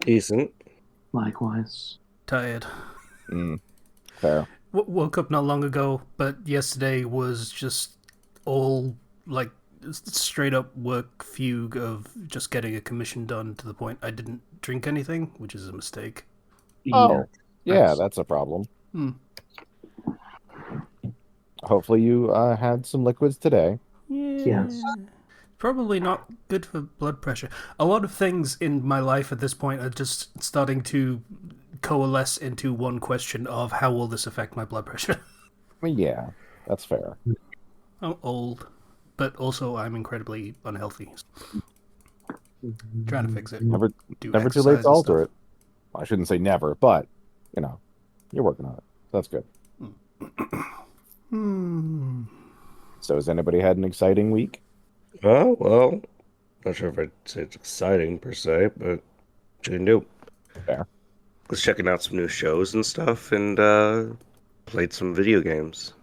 Decent. Likewise. Tired. Fair. Woke up not long ago, but yesterday was just all like straight up work fugue of just getting a commission done to the point I didn't drink anything, which is a mistake. Oh, yeah, that's a problem. Hopefully you had some liquids today. Yes. Probably not good for blood pressure. A lot of things in my life at this point are just starting to coalesce into one question of how will this affect my blood pressure? I mean, yeah, that's fair. I'm old, but also I'm incredibly unhealthy. Trying to fix it. Never too late to alter it. Well, I shouldn't say never, but, you're working on it. So that's good. So has anybody had an exciting week? Oh, well, not sure if I'd say it's exciting per se, but should do. Fair. Was checking out some new shows and stuff, and played some video games.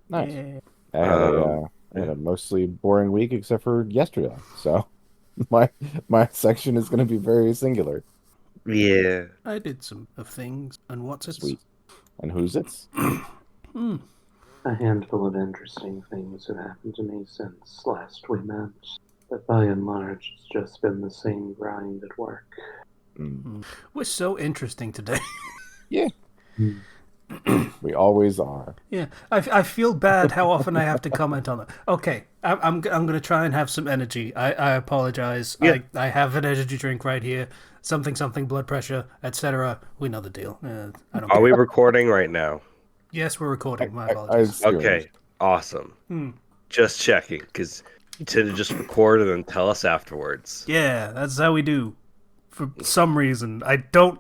Nice. Yeah. I had a mostly boring week except for yesterday. So my section is going to be very singular. Yeah. I did some of things, and what's it? Sweet. And who's it's? A handful of interesting things have happened to me since last we met, but by and large, it's just been the same grind at work. We're so interesting today. Yeah. We always are. Yeah, I feel bad how often I have to comment on it. Okay, I'm going to try and have some energy. I apologize. Yeah. I have an energy drink right here. Something, blood pressure, etc. We know the deal. I don't Are care. we recording right now? Yes, we're recording. My apologies. Okay, awesome. Just checking, because you tend to just record and then tell us afterwards. Yeah, that's how we do. For some reason. I don't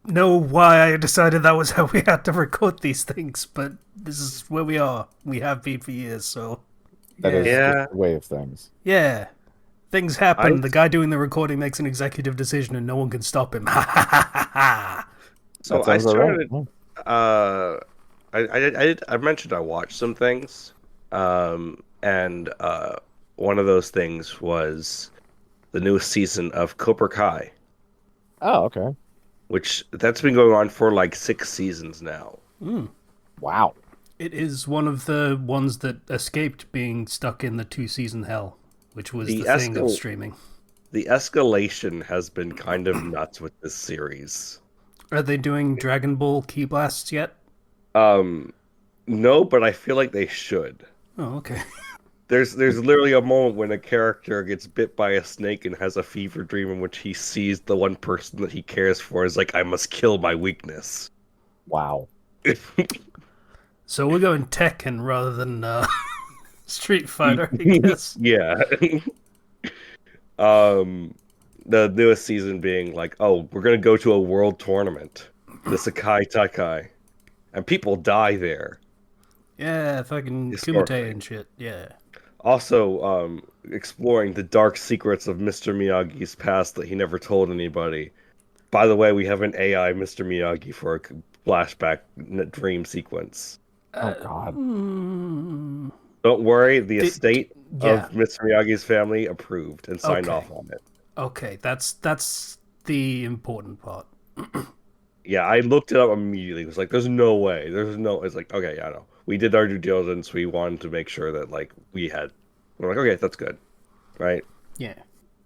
know why I decided that was how we had to record these things, but this is where we are. We have been for years, so... That is Yeah. just the way of things. Yeah. Things happen. The guy doing the recording makes an executive decision and no one can stop him. So That I sounds started... alright. I mentioned I watched some things, and one of those things was the newest season of Cobra Kai, Oh, okay. which that's been going on for like 6 seasons now. Wow. It is one of the ones that escaped being stuck in the 2-season hell, which was the thing of streaming. The escalation has been kind of nuts with this series. Are they doing Dragon Ball Key Blasts yet? No, but I feel like they should. Oh, okay. There's literally a moment when a character gets bit by a snake and has a fever dream in which he sees the one person that he cares for is like, I must kill my weakness. Wow. So we're going Tekken rather than Street Fighter, I guess. Yeah. The newest season being like, oh, we're gonna go to a world tournament, the Sakai Takai, and people die there. Yeah, fucking Historically. Kumite and shit, yeah. Also, exploring the dark secrets of Mr. Miyagi's past that he never told anybody. By the way, we have an AI Mr. Miyagi for a flashback dream sequence. Oh, God. Don't worry, the estate yeah. of Mr. Miyagi's family approved and signed Okay. off on it. Okay, that's the important part. Yeah, I looked it up immediately. It was like, there's no way. It's like, okay, yeah, I know. We did our due diligence. We wanted to make sure that, like, we're like, okay, that's good. Right? Yeah.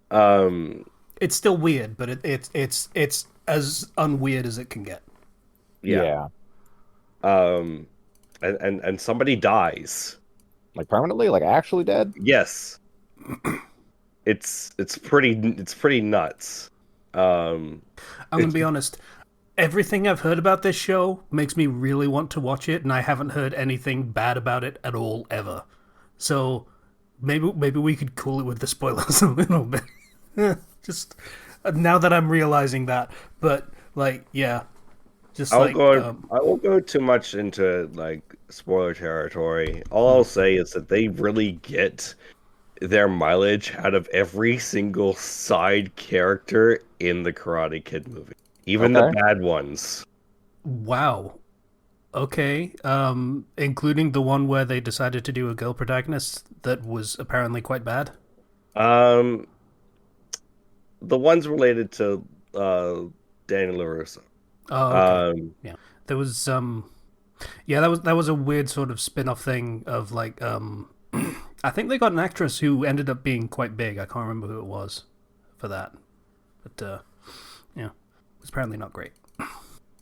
Um, It's still weird, but it's as unweird as it can get. yeah. And somebody dies. Like permanently? Like actually dead? Yes. It's pretty nuts. I'm gonna be honest. Everything I've heard about this show makes me really want to watch it, and I haven't heard anything bad about it at all ever. So maybe we could cool it with the spoilers a little bit. Just now that I'm realizing that, but like, yeah, just I like won't go too much into like spoiler territory. All I'll say is that they really get their mileage out of every single side character in the Karate Kid movie. Even the bad ones. wow. Okay, including the one where they decided to do a girl protagonist that was apparently quite bad. The ones related to Danny LaRusso. Oh, okay. Yeah. There was yeah, that was a weird sort of spin-off thing of like I think they got an actress who ended up being quite big. I can't remember who it was for that. But yeah, it was apparently not great.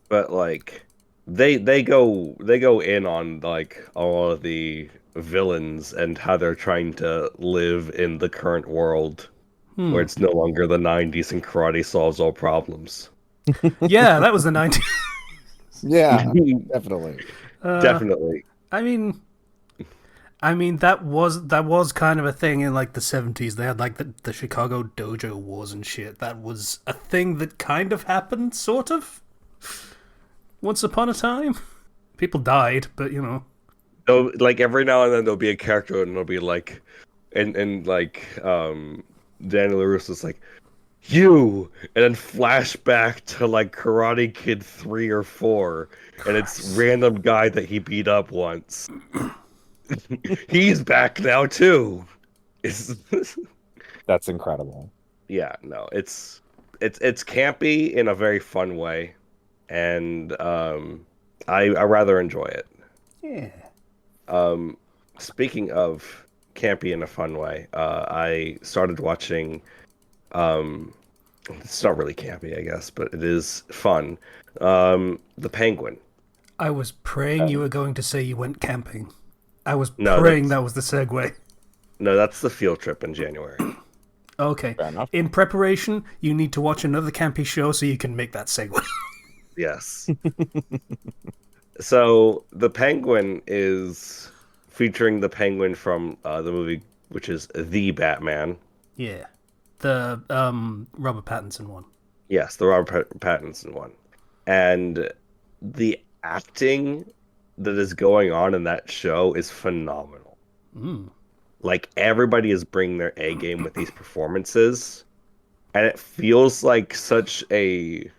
But like they go in on like all of the villains and how they're trying to live in the current world where it's no longer the 90s and karate solves all problems. Yeah, that was the 90s. Yeah, definitely. Definitely. I mean, that was kind of a thing in like the 70s. They had like the Chicago Dojo Wars and shit. That was a thing that kind of happened, sort of. Once upon a time, people died, but you know. So like every now and then there'll be a character and it'll be like, and like Daniel LaRusso's like, you, and then flashback to like Karate Kid 3 or 4, and it's random guy that he beat up once. He's back now too. It's That's incredible. yeah, no, it's campy in a very fun way, and I rather enjoy it. Yeah. Speaking of campy in a fun way, I started watching. It's not really campy, I guess, but it is fun. The Penguin. I was praying you were going to say you went camping. I was No, praying that was the segue. No, that's the field trip in January. Okay. Fair enough. In preparation, you need to watch another campy show so you can make that segue. Yes. So the Penguin is featuring the Penguin from the movie, which is The Batman. Yeah. The Robert Pattinson one. Yes, the Robert Pattinson one. And the acting that is going on in that show is phenomenal. Like everybody is bringing their A game with these performances, and it feels like such a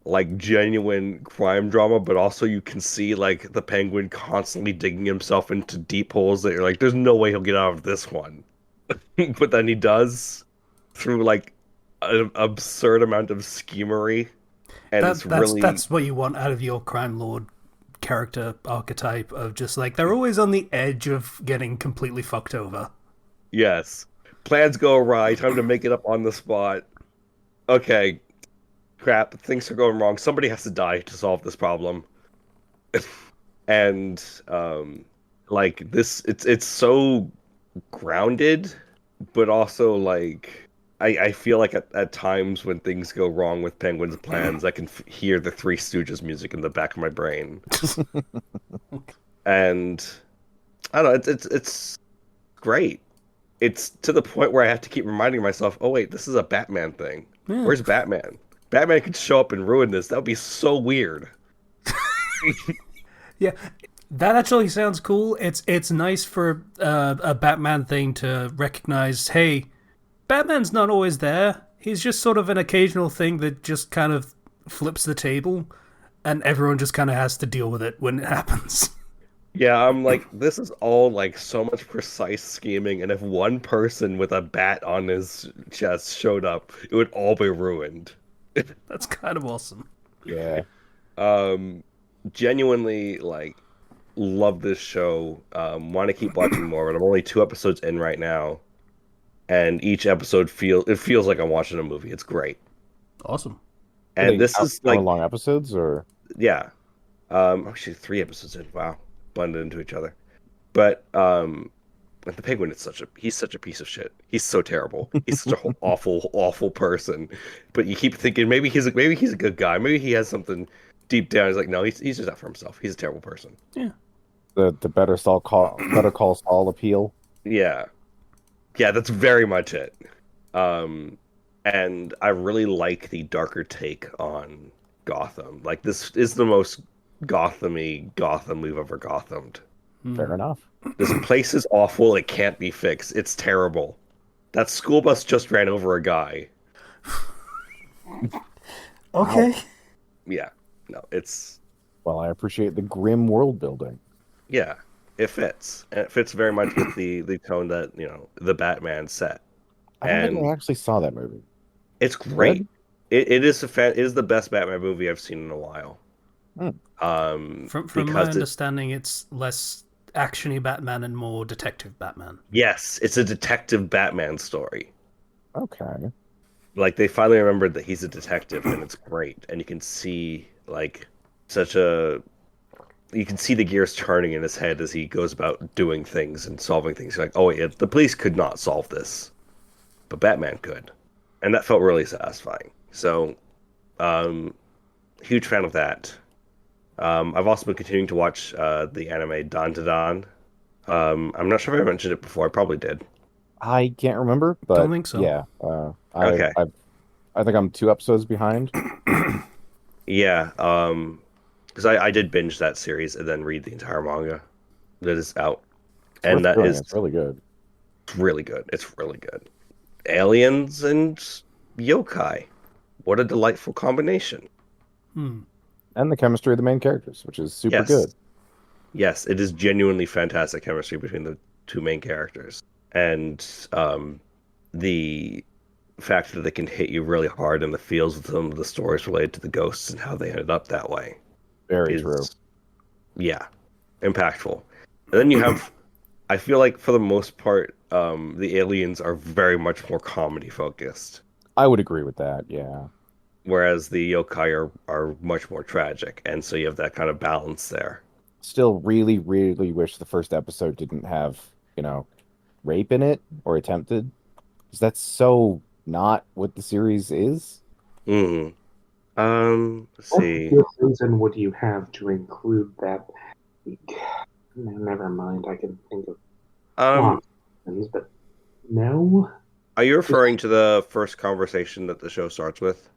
like genuine crime drama, but also you can see like the Penguin constantly digging himself into deep holes that you're like, there's no way he'll get out of this one. But then he does through like an absurd amount of schemery. And that's what you want out of your crime lord character archetype of just like they're always on the edge of getting completely fucked over. Yes. Plans go awry, time to make it up on the spot. Okay. Crap, things are going wrong. Somebody has to die to solve this problem. And like this it's so grounded, but also like I feel like at times when things go wrong with Penguin's plans, I can hear the Three Stooges music in the back of my brain. And I don't know, it's great. It's to the point where I have to keep reminding myself, oh wait, this is a Batman thing. Yeah. Where's Batman? Batman could show up and ruin this. That would be so weird. Yeah, that actually sounds cool. It's nice for a Batman thing to recognize, hey, Batman's not always there. He's just sort of an occasional thing that just kind of flips the table, and everyone just kind of has to deal with it when it happens. Yeah, I'm like, this is all like so much precise scheming, and if one person with a bat on his chest showed up, it would all be ruined. That's kind of awesome. Yeah. Genuinely, like, love this show. Want to keep watching more, but I'm only 2 episodes in right now, and each episode feels like I'm watching a movie. It's great. Awesome. And this is like long episodes, or yeah, actually 3 episodes in. Wow, blended into each other. But the Penguin is he's such a piece of shit. He's so terrible. He's such an awful person. But you keep thinking maybe he's a good guy. Maybe he has something deep down. He's like, no, he's just out for himself. He's a terrible person. Yeah. the Better Call Saul appeal. Yeah, that's very much it. And I really like the darker take on Gotham. Like, this is the most Gotham-y Gotham we've ever Gothamed. Fair enough. This place is awful. It can't be fixed. It's terrible. That school bus just ran over a guy. Okay. Yeah. No, it's... Well, I appreciate the grim world building. Yeah, it fits. And it fits very much with the tone that, the Batman set. I don't think I actually saw that movie. It's great. it is it is the best Batman movie I've seen in a while. Hmm. From my Because understanding, it's less actiony Batman and more detective Batman. yes, it's a detective Batman story. Okay. Like they finally remembered that he's a detective, and it's great. And you can see like such a you can see the gears turning in his head as he goes about doing things and solving things. Like, oh, yeah, the police could not solve this, but Batman could, and that felt really satisfying. So, um, huge fan of that. I've also been continuing to watch the anime Dan to Dan. I'm not sure if I mentioned it before. I probably did. I can't remember, Don't but think so. yeah, Okay. I think I'm 2 episodes behind. Yeah. Because I did binge that series and then read the entire manga that is out, It's and worth that doing. is It's really good. really good. It's really good. Aliens and yokai. What a delightful combination. Hmm. And the chemistry of the main characters, which is super Yes. good. Yes, it is genuinely fantastic chemistry between the two main characters. And the fact that they can hit you really hard in the feels with some of the stories related to the ghosts and how they ended up that way Very true. is, yeah, impactful. And then you have, I feel like for the most part, the aliens are very much more comedy focused, I would agree with that. Yeah. whereas the yokai are much more tragic. And so you have that kind of balance there. Still really, really wish the first episode didn't have, rape in it or attempted, because that's so not what the series is. Mm. Let's What see. good reason would you have to include that? Never mind, I can think of Um, lots of things, but no. are you referring to the first conversation that the show starts with?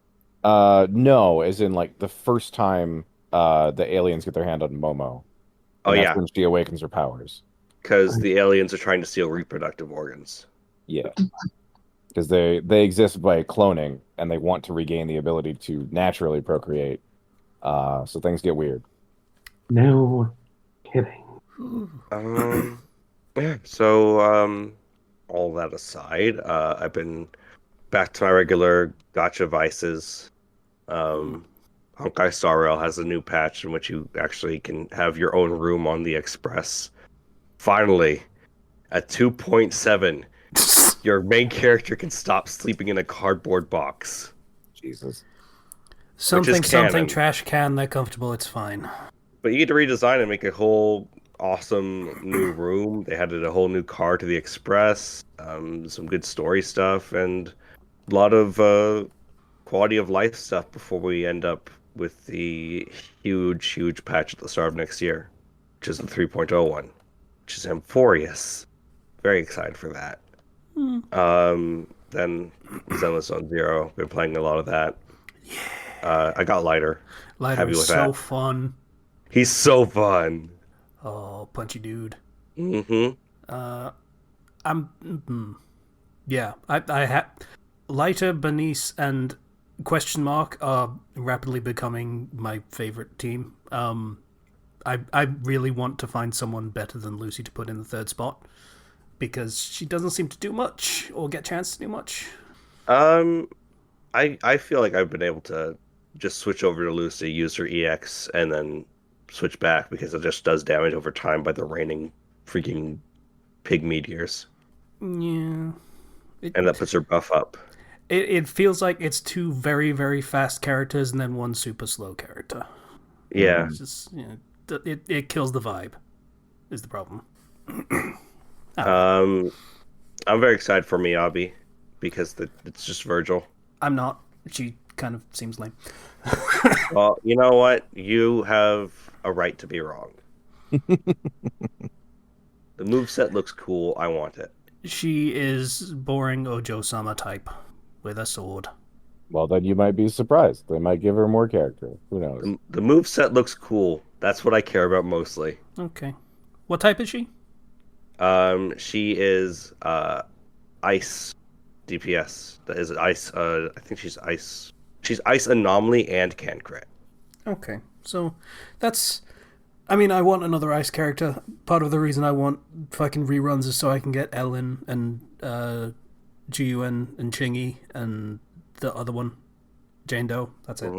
No, as in like the first time the aliens get their hand on Momo, Oh and that's yeah, when she awakens her powers. because the aliens are trying to steal reproductive organs. Yeah, because they exist by cloning and they want to regain the ability to naturally procreate. So things get weird. No kidding. Um, yeah. So, all that aside, I've been back to my regular Gacha vices. Um, Honkai Star Rail has a new patch in which you actually can have your own room on the Express. Finally, at 2.7, your main character can stop sleeping in a cardboard box, Jesus. which is Something canon. trash can. They're comfortable. It's fine. But you get to redesign and make a whole awesome new room. They added a whole new car to the Express, some good story stuff, and a lot of quality of life stuff before we end up with the huge, huge patch at the start of next year, which is the 3.0 one, which is Emphorius. Very excited for that. Then Zenless Zone Zero. Been playing a lot of that. I got lighter. Lighter Happy is with so that. fun. He's so fun. Oh, punchy dude. Hmm. I'm. Yeah, I have Lighter, Bernice, and Question Mark are rapidly becoming my favorite team. I really want to find someone better than Lucy to put in the third spot because she doesn't seem to do much or get a chance to do much. Um, I feel like I've been able to just switch over to Lucy, use her EX, and then switch back because it just does damage over time by the raining freaking pig meteors, Yeah, and that puts her buff up. it feels like it's two very very fast characters and then one super slow character. Yeah. It's just it kills the vibe. Is the problem. I don't know. Um, I'm very excited for Miyabi because it's just Virgil. I'm not. She kind of seems lame. Well, you know what? You have a right to be wrong. The move set looks cool. I want it. She is boring Ojo-sama type with a sword. Well, then you might be surprised. They might give her more character. Who knows? The move set looks cool. That's what I care about mostly. Okay. What type is she? She is ice DPS. That is ice. I think she's ice. She's ice anomaly and can crit. Okay. So that's I mean, I want another ice character. Part of the reason I want fucking reruns is so I can get Ellen and Jiun and Chingy and the other one. Jane Doe. That's it.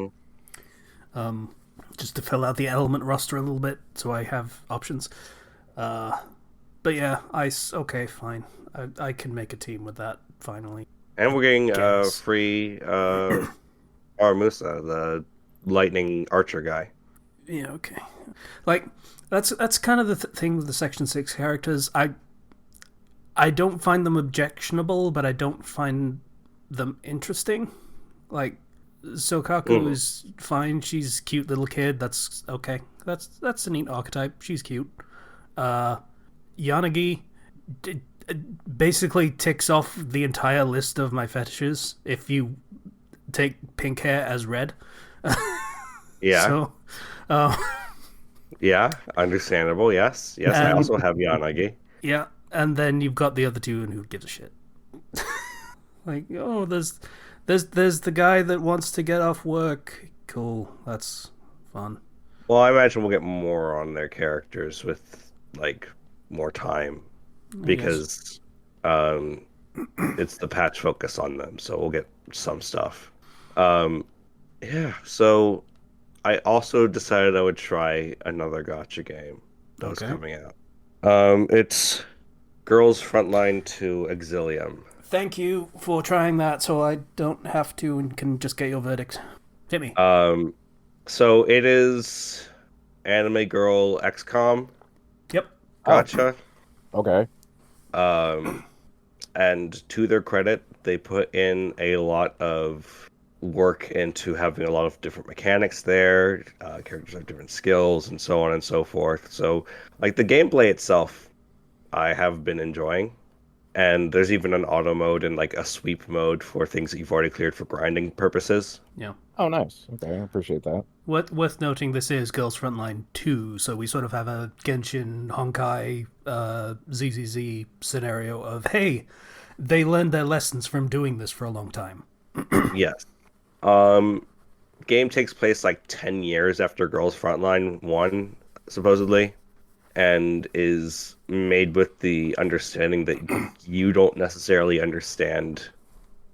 Mhm. Just to fill out the element roster a little bit, so I have options. But yeah, Ice. Okay, fine. I can make a team with that finally. And we're getting Guess. free Aramusa, the lightning archer guy. Yeah. Okay. Like that's kind of the thing with the Section 6 characters. I don't find them objectionable, but I don't find them interesting. Like Sokaku is fine. She's a cute little kid. That's okay. That's a neat archetype. She's cute. Yanagi basically ticks off the entire list of my fetishes if you take pink hair as red. Yeah. So, Yeah, understandable. Yes. Yes, I also have Yanagi. yeah, and then you've got the other two, and who gives a shit? Like, oh, there's the guy that wants to get off work. Cool, that's fun. Well, I imagine we'll get more on their characters with like more time because it's the patch focus on them, so we'll get some stuff. Yeah, so I also decided I would try another Gacha game that was coming out. It's Girls Frontline to Exilium. Thank you for trying that, so I don't have to and can just get your verdict. Hit me. So it is Anime Girl XCOM Yep. Gacha. Okay. And to their credit, they put in a lot of work into having a lot of different mechanics there. Characters have different skills and so on and so forth. So, like the gameplay itself, I have been enjoying. And there's even an auto mode and like a sweep mode for things that you've already cleared for grinding purposes. Yeah. Oh, nice. Okay, I appreciate that. Worth noting, this is Girls Frontline 2, so we sort of have a Genshin, Honkai, ZZZ scenario of, hey, they learned their lessons from doing this for a long time. Yes. Game takes place like 10 years after Girls Frontline 1, supposedly, and is made with the understanding that you don't necessarily understand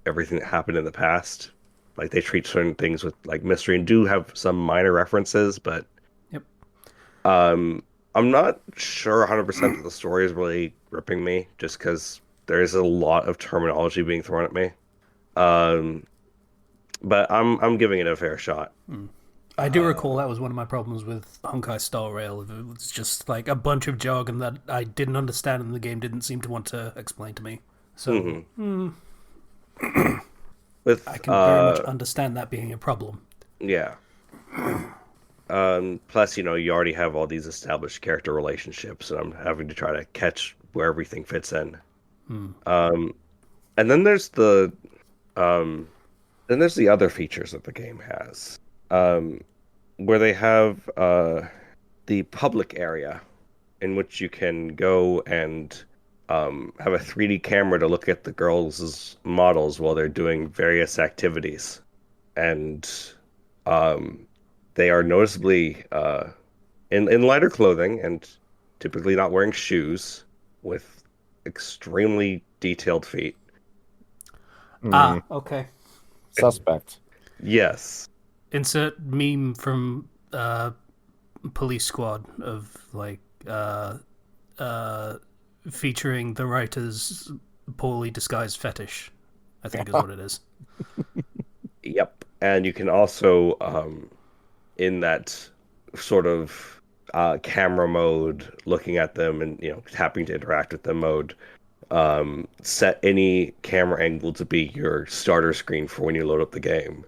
everything that happened in the past. Like they treat certain things with like mystery and do have some minor references, but Yep. I'm not sure 100% that the story is really gripping me just because there is a lot of terminology being thrown at me. But I'm giving it a fair shot. I do recall that was one of my problems with Honkai Star Rail. It was just like a bunch of jargon that I didn't understand and the game didn't seem to want to explain to me. So With I can very much understand that being a problem. yeah. Plus, you already have all these established character relationships, and I'm having to try to catch where everything fits in. And then there's the other features that the game has, where they have the public area in which you can go and have a 3D camera to look at the girls' models while they're doing various activities, and they are noticeably in lighter clothing and typically not wearing shoes with extremely detailed feet. Ah, okay. Suspect. Yes. Insert meme from Police Squad of like featuring the writer's poorly disguised fetish, I think is what it is. Yep. And you can also in that sort of camera mode, looking at them and happy to interact with them mode, set any camera angle to be your starter screen for when you load up the game.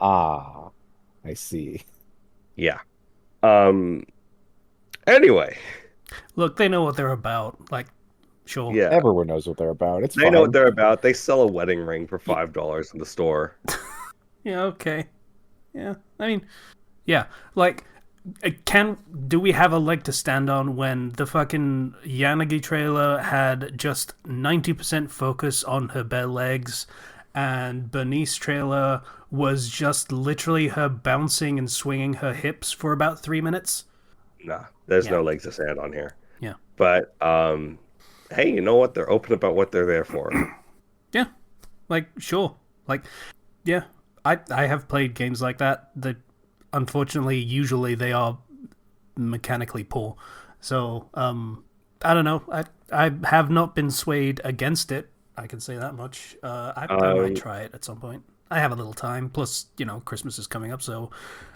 Ah, I see. Yeah. Anyway. Look, they know what they're about. Like, sure. Yeah. Everyone knows what they're about. It's They fine. know what they're about. They sell a wedding ring for $5 in the store. Yeah, okay. Yeah, I mean, yeah, like, do we have a leg to stand on when the fucking Yanagi trailer had just 90% focus on her bare legs, and Bernice trailer was just literally her bouncing and swinging her hips for about 3 minutes? Nah, there's no legs to stand on here. Yeah. But, hey, you know what? They're open about what they're there for. Yeah. Like, sure. Like, yeah. I have played games like that. That unfortunately, usually they are mechanically poor. So I don't know. I have not been swayed against it. I can say that much. I might try it at some point. I have a little time. Plus, Christmas is coming up, so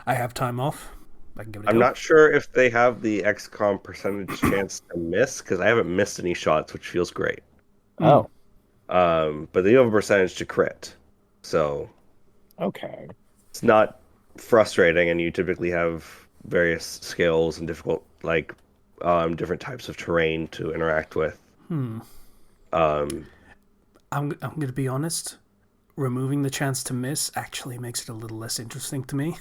I have time off. I can give it a I'm go. not sure if they have the XCOM percentage chance to miss because I haven't missed any shots, which feels great. Oh, But they do have a percentage to crit, so okay. it's not frustrating, and you typically have various skills and different types of terrain to interact with. Hmm. Um, I'm going to be honest. Removing the chance to miss actually makes it a little less interesting to me.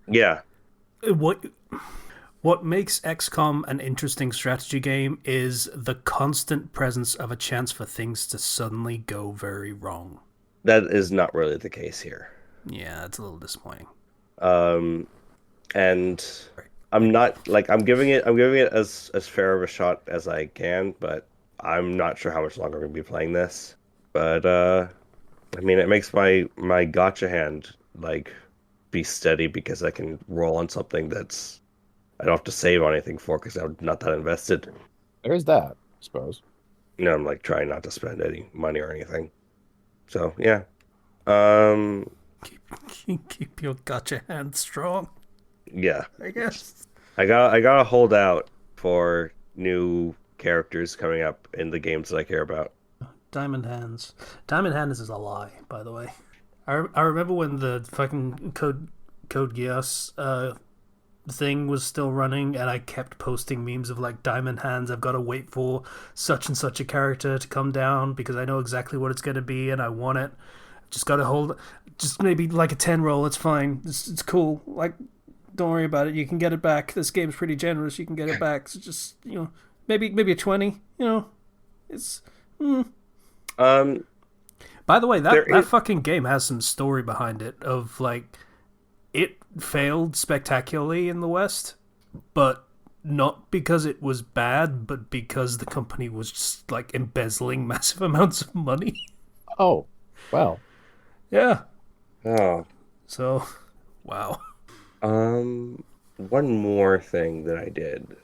yeah, What what makes XCOM an interesting strategy game is the constant presence of a chance for things to suddenly go very wrong. that is not really the case here. Yeah, it's a little disappointing. Um, and I'm giving it as fair of a shot as I can, but I'm not sure how much longer I'm gonna be playing this. But I mean, it makes my gotcha hand be steady because I can roll on something that's I don't have to save on anything for because I'm not that invested. There's that, I suppose. I'm trying not to spend any money or anything. So yeah. Um Keep your gotcha hand strong, yeah. I guess. I gotta hold out for new characters coming up in the games that I care about. Diamond Hands. Diamond Hands is a lie, by the way. I remember when the fucking Code Geass thing was still running, and I kept posting memes of like Diamond Hands. I've got to wait for such and such a character to come down because I know exactly what it's going to be and I want it. Just got to hold, just maybe like a 10 roll. It's fine. It's cool. Like, don't worry about it. You can get it back. This game's pretty generous. You can get it back. So just maybe a 20. It's. Um By the way, there that is fucking game has some story behind it. Of like, it failed spectacularly in the West, but not because it was bad, but because the company was just like embezzling massive amounts of money. Oh, well. Yeah. oh So, wow. one more thing that I did.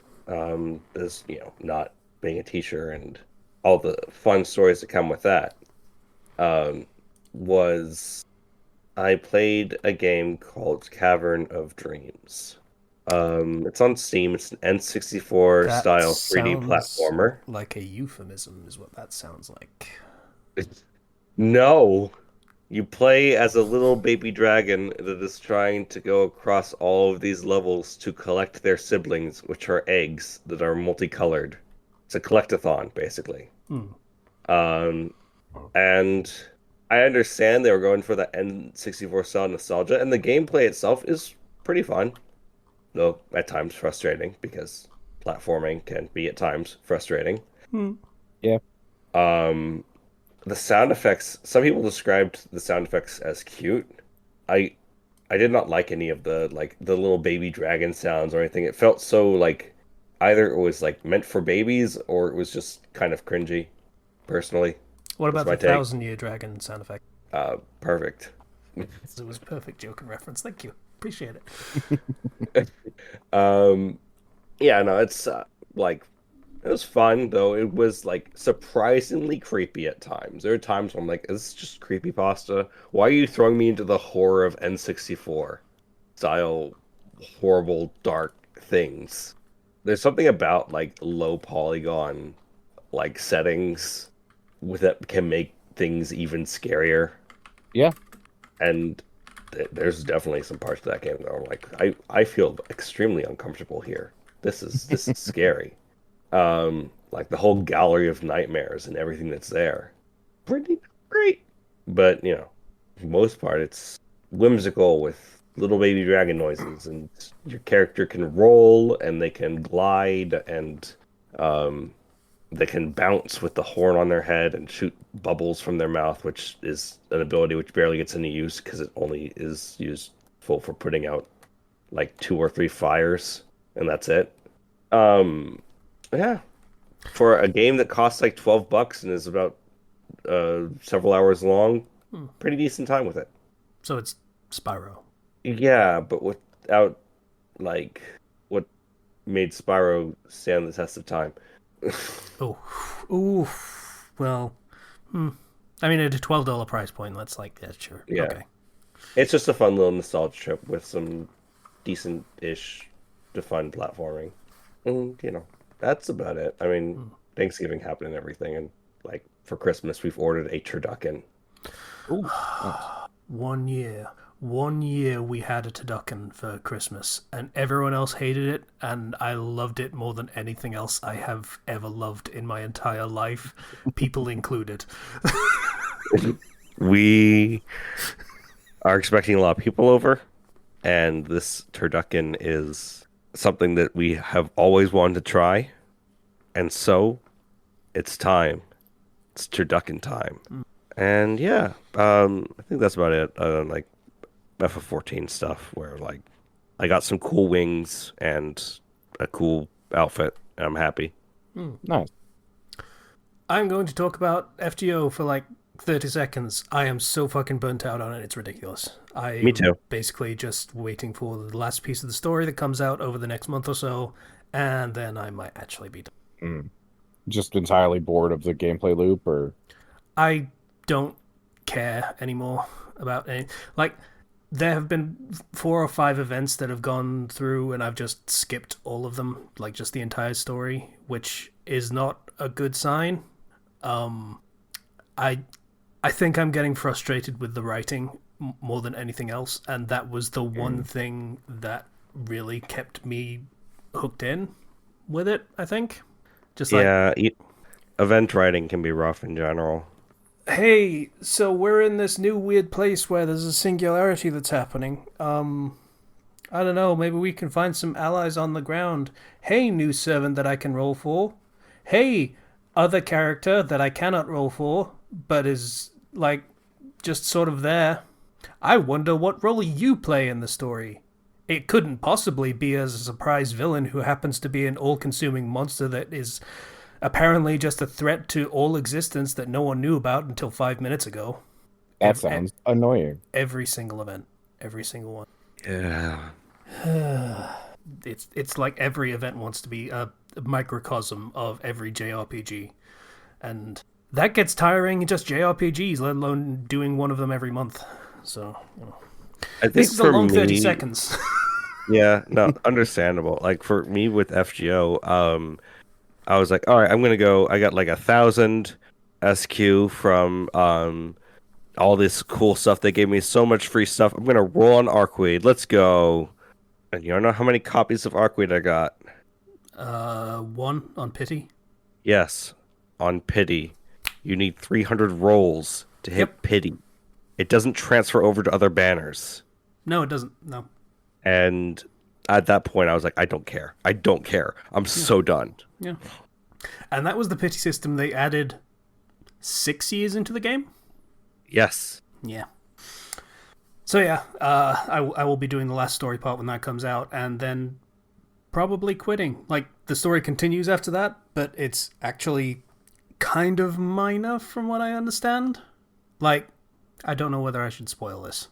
Is not being a teacher and all the fun stories that come with that. Um was I played a game called Cavern of Dreams. It's on Steam. It's an N64 That style 3D sounds platformer. like a euphemism, is what that sounds like. No, you play as a little baby dragon that is trying to go across all of these levels to collect their siblings, which are eggs that are multicolored. It's a collectathon, basically. Hmm. Um, and I understand they were going for the N64 style nostalgia, and the gameplay itself is pretty fun, though at times frustrating because platforming can be at times frustrating. Hmm. Yeah. Um, the sound effects, some people described the sound effects as cute. I I did not like any of the little baby dragon sounds or anything. It felt so either it was meant for babies or it was just kind of cringy, personally. What That's about my the take. Thousand Year Dragon sound effect? Perfect. It was a perfect joke and reference. Thank you. Appreciate it. Um, yeah, no, it's it was fun though. It was surprisingly creepy at times. There are times where I'm like, is this just creepy pasta? Why are you throwing me into the horror of N64 style horrible dark things? There's something about low polygon settings with that can make things even scarier. Yeah. And there's definitely some parts of that game that I'm like, I feel extremely uncomfortable here. This is scary. Like the whole gallery of nightmares and everything that's there. Pretty great. But, for the most part it's whimsical with little baby dragon noises and your character can roll and they can glide and um they can bounce with the horn on their head and shoot bubbles from their mouth, which is an ability which barely gets any use because it only is useful for putting out two or three fires, and that's it. Um, yeah, for a game that costs $12 and is about several hours long, Hmm. pretty decent time with it. So it's Spyro. Yeah, but without like what made Spyro stand the test of time. Oh, ooh. Well, I mean, at a $12 price point, that's like, yeah, sure. Yeah. Okay. It's just a fun little nostalgia trip with some decent-ish defined platforming. And, that's about it. I mean, Thanksgiving happened and everything, and like for Christmas, we've ordered a turducken. Ooh, nice. 1 year we had a turducken for Christmas, and everyone else hated it, and I loved it more than anything else I have ever loved in my entire life, people included. We are expecting a lot of people over, and this turducken is something that we have always wanted to try, and so it's time. It's turducken time. And yeah, I think that's about it. Like FF14 stuff, where like I got some cool wings and a cool outfit, and I'm happy. Nice. I'm going to talk about FGO for like 30 seconds. I am so fucking burnt out on it, it's ridiculous. Me too. Basically just waiting for the last piece of the story that comes out over the next month or so, and then I might actually be done. Just entirely bored of the gameplay loop, or I don't care anymore about any. Like, there have been 4 or 5 events that have gone through, and I've just skipped all of them, like just the entire story, which is not a good sign. I think I'm getting frustrated with the writing more than anything else, and that was the one thing that really kept me hooked in with it, I think. Just like, Yeah, event writing can be rough in general. hey, so we're in this new weird place where there's a singularity that's happening. I don't know, maybe we can find some allies on the ground. Hey, new servant that I can roll for. Hey, other character that I cannot roll for, but is, like, just sort of there. I wonder what role you play in the story. It couldn't possibly be as a surprise villain who happens to be an all-consuming monster that is apparently just a threat to all existence that no one knew about until 5 minutes ago. that sounds annoying. Every single event. Every single one. Yeah. It's like every event wants to be a microcosm of every JRPG. And that gets tiring in just JRPGs, let alone doing one of them every month. So, I think this is a for long 30 me- seconds. Yeah, no, understandable. Like for me with FGO, I was like, all right, I'm gonna go. I got like 1,000 SQ from all this cool stuff. They gave me so much free stuff. I'm gonna roll on Arcweed. Let's go. And you don't know how many copies of Arcweed I got? 1 on Pity. Yes, on Pity. You need 300 rolls to hit Yep. Pity. It doesn't transfer over to other banners. No, it doesn't. No. And at that point, I was like, I don't care. I don't care. I'm so done. Yeah. And that was the Pity system they added 6 years into the game? Yes. Yeah. So yeah, I will be doing the last story part when that comes out, and then probably quitting. Like, the story continues after that, but it's actually kind of minor from what I understand. Like, I don't know whether I should spoil this.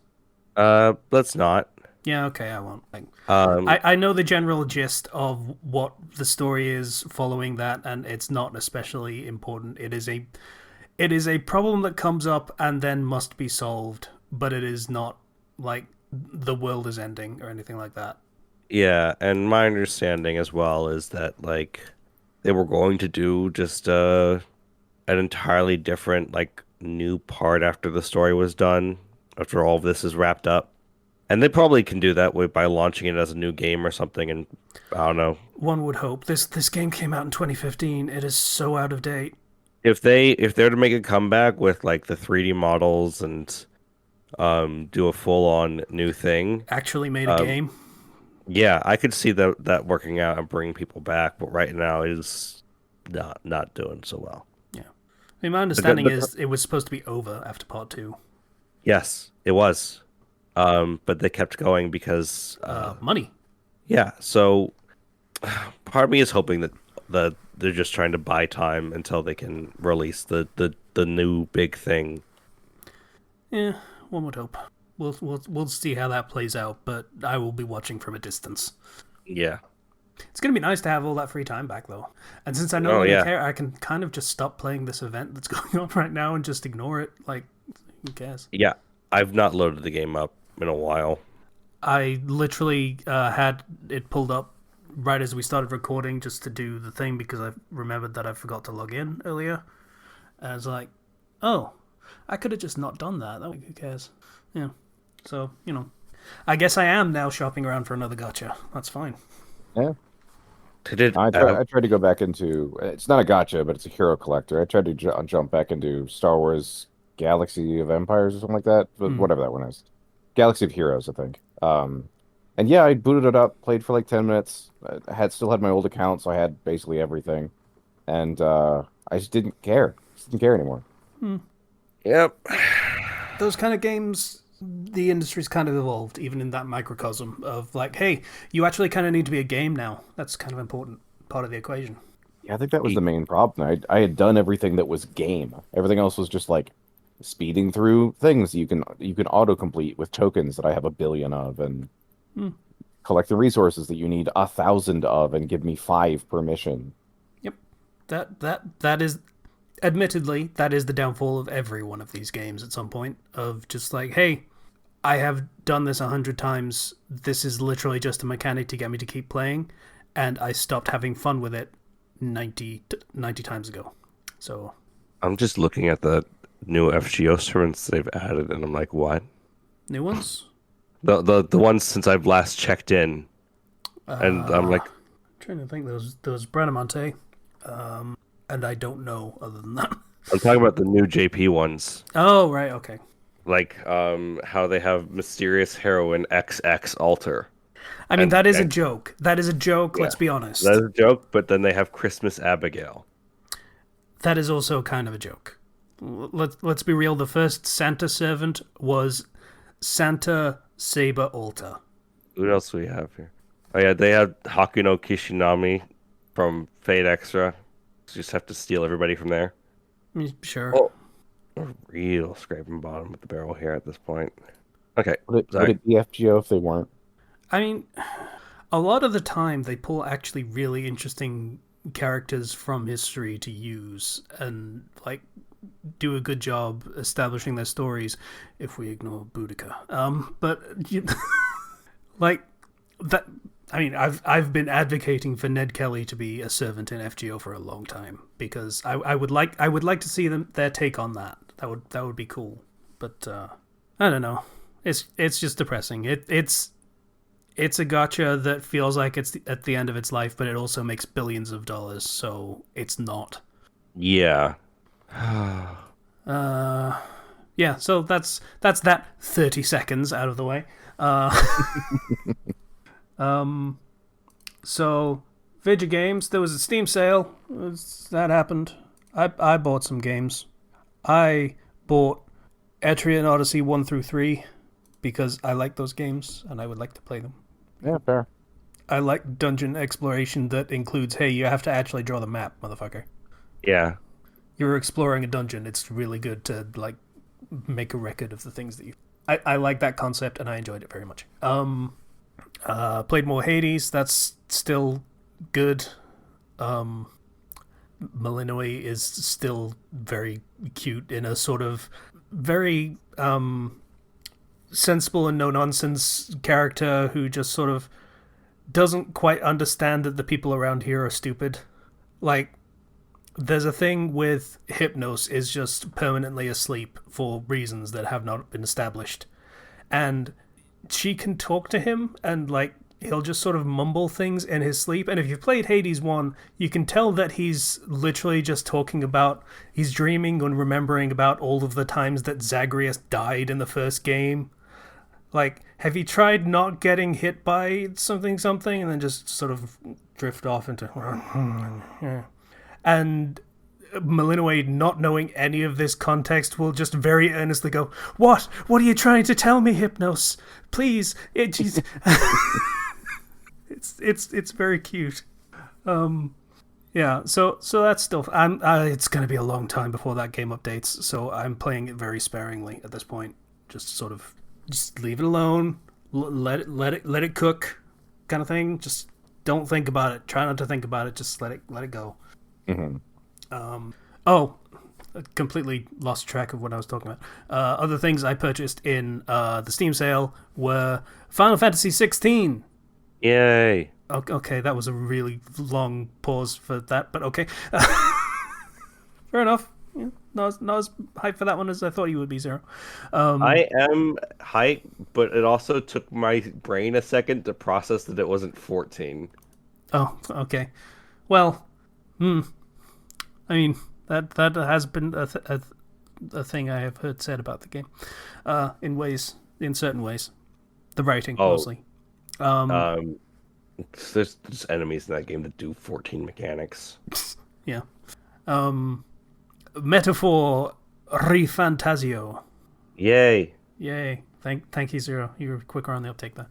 Let's not. Yeah, okay, I won't. Like, Um, I know the general gist of what the story is following that, and it's not especially important. It is a problem that comes up and then must be solved, but it is not like the world is ending or anything like that. yeah, and my understanding as well is that like they were going to do just an entirely different like new part after the story was done, after all of this is wrapped up. And they probably can do that by launching it as a new game or something, and I don't know. One would hope. This game came out in 2015. It is so out of date. If they're to make a comeback with like the 3D models and do a full on new thing, Actually made a game. yeah, I could see that working out and bringing people back, but right now it is not doing so well. Yeah. I mean, my understanding is it was supposed to be over after part 2. Yes, it was. But they kept going because Money. yeah, so part of me is hoping that they're just trying to buy time until they can release the new big thing. Yeah, one would hope. We'll see how that plays out, but I will be watching from a distance. Yeah. It's going to be nice to have all that free time back, though. And since I no longer care, I can kind of just stop playing this event that's going on right now and just ignore it. Like, who cares? Yeah, I've not loaded the game up in a while. I literally had it pulled up right as we started recording just to do the thing because I remembered that I forgot to log in earlier. And I was like, oh, I could have just not done that. Who cares? Yeah. So, I guess I am now shopping around for another gacha. That's fine. Yeah. I tried to go back into, it's not a gacha, but it's a hero collector. I tried to jump back into Star Wars Galaxy of Empires or something like that, but whatever that one is. Galaxy of Heroes, I think. And yeah, I booted it up, played for like 10 minutes. I still had my old account, so I had basically everything. And I just didn't care. Didn't care anymore. Yep. Those kind of games, the industry's kind of evolved, even in that microcosm of like, hey, you actually kind of need to be a game now. That's kind of important part of the equation. Yeah, I think that was the main problem. I had done everything that was game. Everything else was just like speeding through things you can autocomplete with tokens that I have 1 billion of, and collect the resources that you need 1,000 of, and give me 5 per mission. Yep, that is, admittedly, that is the downfall of every one of these games at some point. Of just like, hey, I have done this 100 times. This is literally just a mechanic to get me to keep playing, and I stopped having fun with it 90 times ago. So I'm just looking at the new FGO servants they've added, and I'm like, what? New ones? The ones since I've last checked in, and I'm like, trying to think. There was Bradamante, and I don't know other than that. I'm talking about the new JP ones. Oh right, okay. Like how they have mysterious heroine XX altar. I mean, that is a joke. That is a joke. Yeah, let's be honest. That is a joke. But then they have Christmas Abigail. That is also kind of a joke. Let's be real. The first Santa servant was Santa Saber Altar. What else do we have here? Oh yeah, they have Hakuno Kishinami from Fate Extra. So you just have to steal everybody from there. Sure. Oh, a real scraping bottom with the barrel here at this point. Okay. Would it be FGO if they weren't? I mean, a lot of the time they pull actually really interesting characters from history to use and like do a good job establishing their stories, if we ignore Boudica. But like that. I mean, I've been advocating for Ned Kelly to be a servant in FGO for a long time because I would like to see their take on that. That would be cool. But I don't know. It's just depressing. It's a gacha that feels like it's at the end of its life, but it also makes billions of dollars, so it's not. Yeah. Yeah, so that's that 30 seconds out of the way. So Vidya Games, there was a Steam sale. That happened. I bought some games. I bought Etrian Odyssey 1 through 3 because I like those games and I would like to play them. Yeah, fair. I like dungeon exploration that includes, hey, you have to actually draw the map, motherfucker. Yeah. You're exploring a dungeon. It's really good to like make a record of the things that you... I like that concept and I enjoyed it very much. Played more Hades. That's still good. Malinoi is still very cute in a sort of very sensible and no-nonsense character who just sort of doesn't quite understand that the people around here are stupid. Like, there's a thing with Hypnos is just permanently asleep for reasons that have not been established. And she can talk to him and, like, he'll just sort of mumble things in his sleep. And if you've played Hades 1, you can tell that he's literally just talking about... He's dreaming and remembering about all of the times that Zagreus died in the first game. Like, have you tried not getting hit by something, and then just sort of drift off into... And Malinoi, not knowing any of this context, will just very earnestly go, What? What are you trying to tell me, Hypnos? Please. It's very cute. Yeah, so that's still... it's going to be a long time before that game updates, so I'm playing it very sparingly at this point. Just sort of just leave it alone. Let it cook, kind of thing. Just don't think about it. Try not to think about it. Just let it go. Oh, I completely lost track of what I was talking about. Other things I purchased in the Steam sale were Final Fantasy 16. Yay! Okay, that was a really long pause for that, but okay. Fair enough. Yeah, not as hyped for that one as I thought you would be, Zero. I am hyped, but it also took my brain a second to process that it wasn't 14. Oh, okay. Well, I mean that has been a thing I have heard said about the game, in certain ways, the writing mostly. There's enemies in that game that do 14 mechanics. Yeah. Metaphor Refantasio. Yay! Thank you, Zero. You were quicker on the uptake there.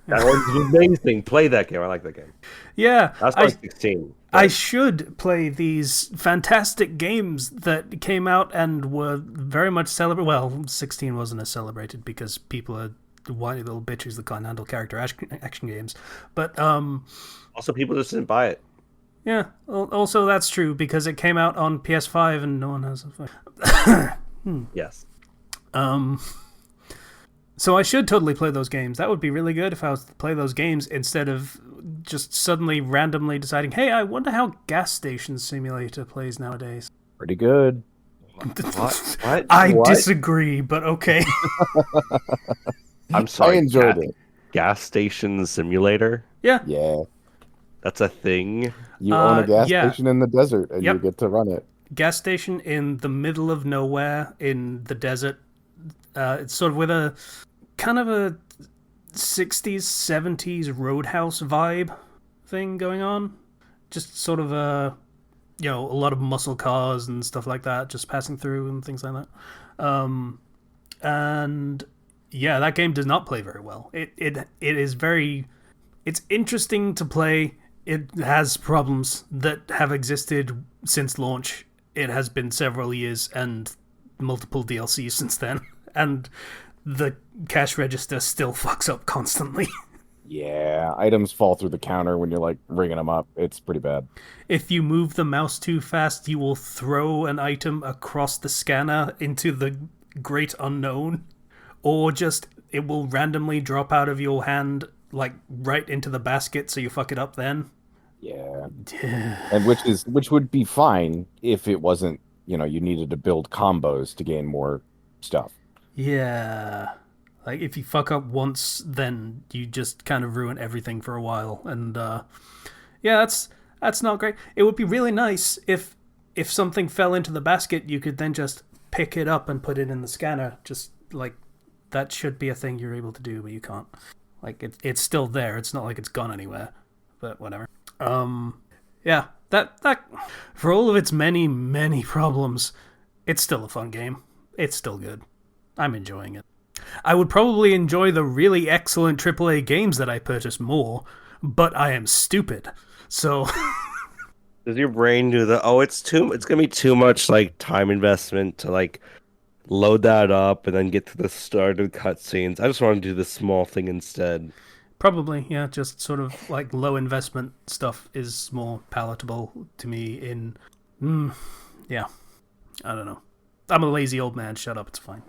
That one's amazing. Play that game. I like that game. Yeah, That's like 16. I should play these fantastic games that came out and were very much celebrated. Well, 16 wasn't as celebrated because people are whiny little bitches that can't handle character action games. But also, people just didn't buy it. Yeah, also that's true because it came out on PS5 and no one has a Yes. So I should totally play those games. That would be really good if I was to play those games instead of just suddenly randomly deciding, hey, I wonder how Gas Station Simulator plays nowadays. Pretty good. What? I disagree, but okay. I'm sorry. I enjoyed it. Gas Station Simulator? Yeah. That's a thing? You own a gas station in the desert, and you get to run it. Gas station in the middle of nowhere in the desert. It's sort of with a kind of a 60s, 70s Roadhouse vibe thing going on. Just sort of a lot of muscle cars and stuff like that just passing through and things like that. And yeah, that game does not play very well. It is very... It's interesting to play. It has problems that have existed since launch. It has been several years and multiple DLCs since then. And the cash register still fucks up constantly. Yeah, items fall through the counter when you're like ringing them up. It's pretty bad. If you move the mouse too fast, you will throw an item across the scanner into the great unknown. Or just it will randomly drop out of your hand like right into the basket so you fuck it up then. Yeah. And which would be fine if it wasn't, you needed to build combos to gain more stuff. Yeah. Like if you fuck up once, then you just kind of ruin everything for a while. And yeah, that's not great. It would be really nice if something fell into the basket, you could then just pick it up and put it in the scanner. Just like that should be a thing you're able to do, but you can't. Like it's still there. It's not like it's gone anywhere. But whatever. Yeah, that for all of its many, many problems, it's still a fun game. It's still good. I'm enjoying it. I would probably enjoy the really excellent AAA games that I purchase more, but I am stupid. So does your brain do it's gonna be too much like time investment to like load that up and then get to the start of cutscenes. I just want to do the small thing instead. Probably, yeah, just sort of like low investment stuff is more palatable to me yeah. I don't know. I'm a lazy old man, shut up, it's fine.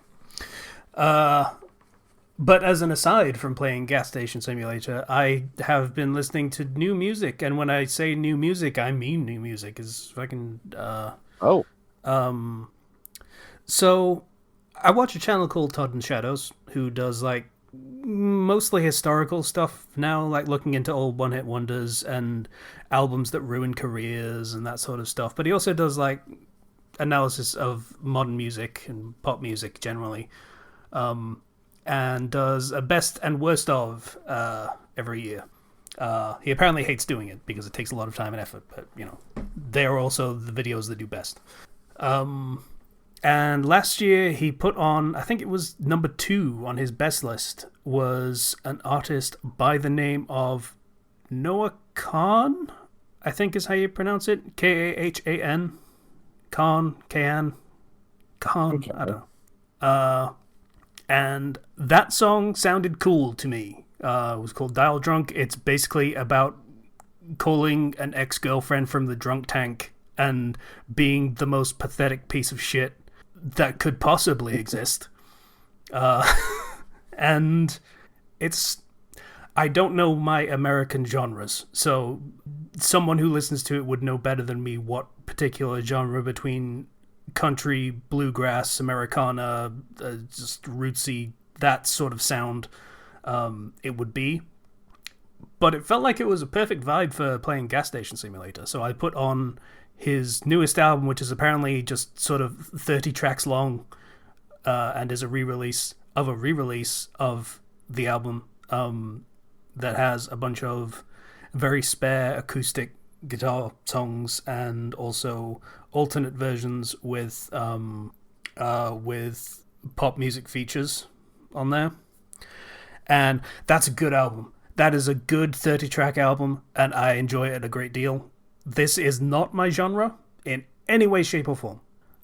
But as an aside from playing Gas Station Simulator, I have been listening to new music, and when I say new music, I mean new music. Is fucking So I watch a channel called Todd and Shadows, who does like mostly historical stuff now, like looking into old one-hit wonders and albums that ruin careers and that sort of stuff. But he also does like analysis of modern music and pop music generally, and does a best and worst of every year. He apparently hates doing it because it takes a lot of time and effort, but they are also the videos that do best. And last year he put on, I think it was number 2 on his best list, was an artist by the name of Noah Khan, I think is how you pronounce it. Khan. Khan. Okay. I don't know. And that song sounded cool to me. It was called Dial Drunk. It's basically about calling an ex-girlfriend from the drunk tank and being the most pathetic piece of shit that could possibly exist. And it's... I don't know my American genres, so someone who listens to it would know better than me what particular genre between country, bluegrass, Americana, just rootsy, that sort of sound it would be. But it felt like it was a perfect vibe for playing Gas Station Simulator, so I put on his newest album, which is apparently just sort of 30 tracks long, and is a re-release of the album that has a bunch of very spare acoustic guitar songs and also alternate versions with pop music features on there. And that's a good album. That is a good 30-track album, and I enjoy it a great deal. This is not my genre in any way, shape, or form.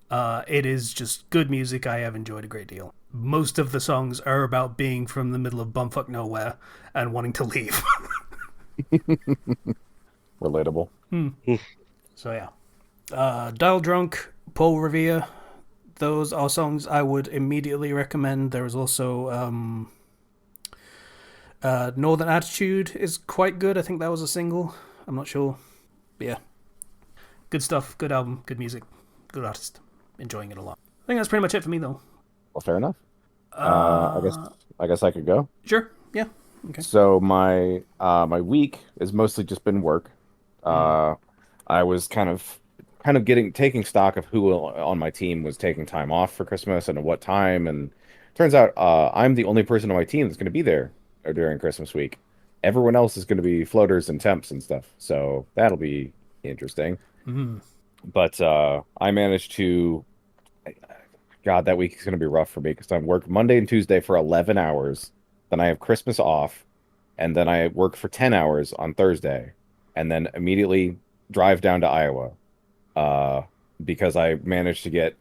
It is just good music I have enjoyed a great deal. Most of the songs are about being from the middle of bumfuck nowhere and wanting to leave. Relatable. So yeah. Dial Drunk, Paul Revere, those are songs I would immediately recommend. There is also Northern Attitude is quite good. I think that was a single. I'm not sure. But yeah. Good stuff, good album, good music, good artist. Enjoying it a lot. I think that's pretty much it for me though. Well, fair enough. I guess I could go. Sure. Yeah. Okay. So my week has mostly just been work. I was kind of taking stock of who on my team was taking time off for Christmas and at what time, and turns out I'm the only person on my team that's going to be there during Christmas week. Everyone else is going to be floaters and temps and stuff, so that'll be interesting. But I managed to. God, that week is going to be rough for me because I work Monday and Tuesday for 11 hours. Then I have Christmas off, and then I work for 10 hours on Thursday, and then immediately drive down to Iowa because I managed to get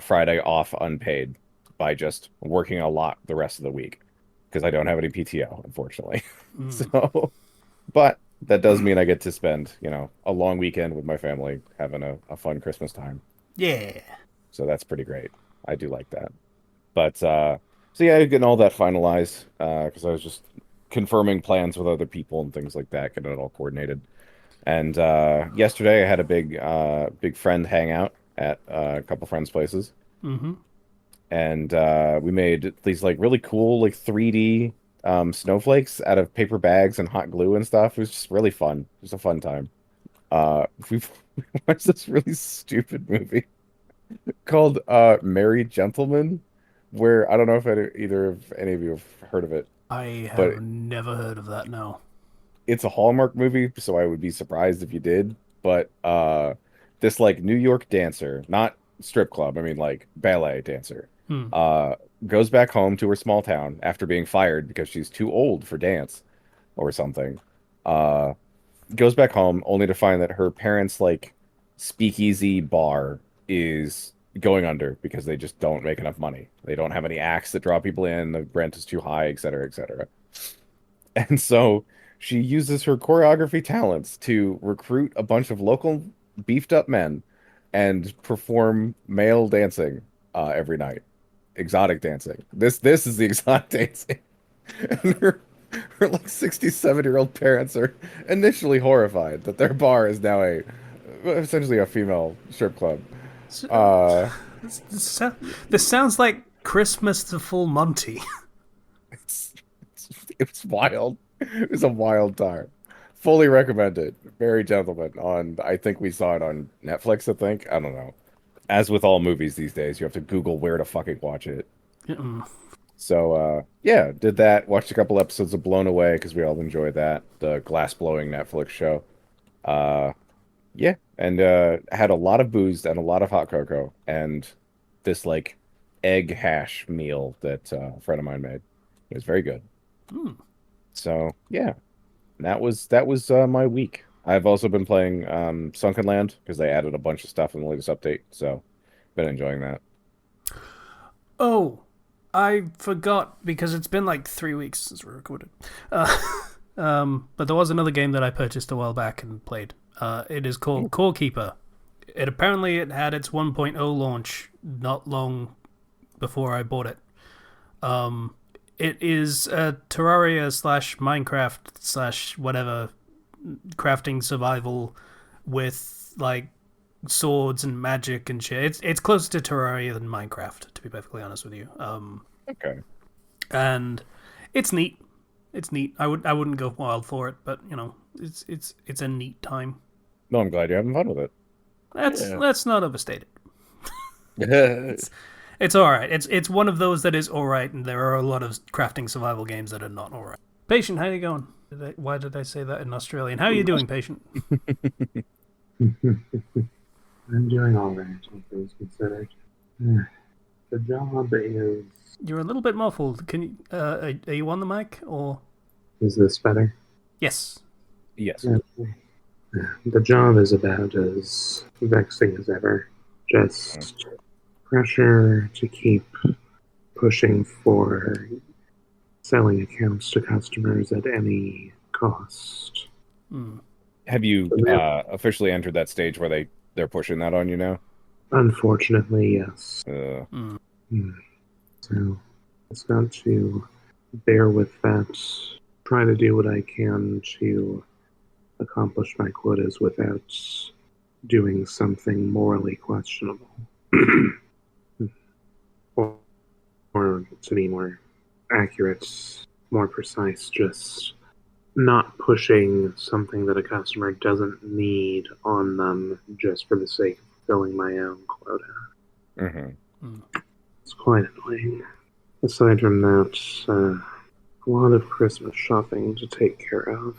Friday off unpaid by just working a lot the rest of the week because I don't have any PTO, unfortunately. So, but that does mean I get to spend, a long weekend with my family having a fun Christmas time. Yeah. So that's pretty great. I do like that. But so yeah, getting all that finalized because I was just confirming plans with other people and things like that, getting it all coordinated. And yesterday I had a big friend hangout at a couple friends' places. And we made these like really cool like 3D snowflakes out of paper bags and hot glue and stuff. It was just really fun. It was a fun time. We watched this really stupid movie called Merry Gentlemen, where I don't know if either of any of you have heard of it. I have never heard of that, no. It's a Hallmark movie, so I would be surprised if you did. But this like New York dancer, not strip club, I mean like ballet dancer, goes back home to her small town after being fired because she's too old for dance or something. Goes back home only to find that her parents' like speakeasy bar is going under because they just don't make enough money. They don't have any acts that draw people in. The rent is too high, etc., etc. And so she uses her choreography talents to recruit a bunch of local beefed up men and perform male dancing every night. Exotic dancing. This is the exotic dancing. And her like 67-year-old parents are initially horrified that their bar is now essentially a female strip club. This sounds like Christmas to Full Monty. It's wild. It was a wild time. Fully recommend it. Very Gentleman I think we saw it on Netflix, I think. I don't know. As with all movies these days, you have to Google where to fucking watch it. So, yeah, did that. Watched a couple episodes of Blown Away because we all enjoyed that. The glass-blowing Netflix show. Yeah, and had a lot of booze and a lot of hot cocoa and this like egg hash meal that a friend of mine made. It was very good. So yeah, that was my week. I've also been playing Sunken Land because they added a bunch of stuff in the latest update. So been enjoying that. Oh, I forgot because it's been like 3 weeks since we recorded. But there was another game that I purchased a while back and played. It is called Core Keeper. It had its 1.0 launch not long before I bought it. It is a Terraria slash Minecraft slash whatever crafting survival with like swords and magic and shit. It's closer to Terraria than Minecraft, to be perfectly honest with you. Okay. And it's neat. It's neat. I wouldn't go wild for it, but it's a neat time. No, I'm glad you're having fun with it. Let's not overstate it. It's all right. It's one of those that is all right, and there are a lot of crafting survival games that are not all right. Patient, how you going? Why did I say that in Australian? How are you doing, Patient? I'm doing all right, all things considered. The job is... You're a little bit muffled. Can you? Are you on the mic or? Is this better? Yes. Yes. Okay. The job is about as vexing as ever. Just pressure to keep pushing for selling accounts to customers at any cost. Have you officially entered that stage where they're pushing that on you now? Unfortunately, yes. So it's got to bear with that, try to do what I can to accomplish my quotas without doing something morally questionable. or to be more accurate, more precise, just not pushing something that a customer doesn't need on them just for the sake of fulfilling my own quota. It's quite annoying. Aside from that, a lot of Christmas shopping to take care of,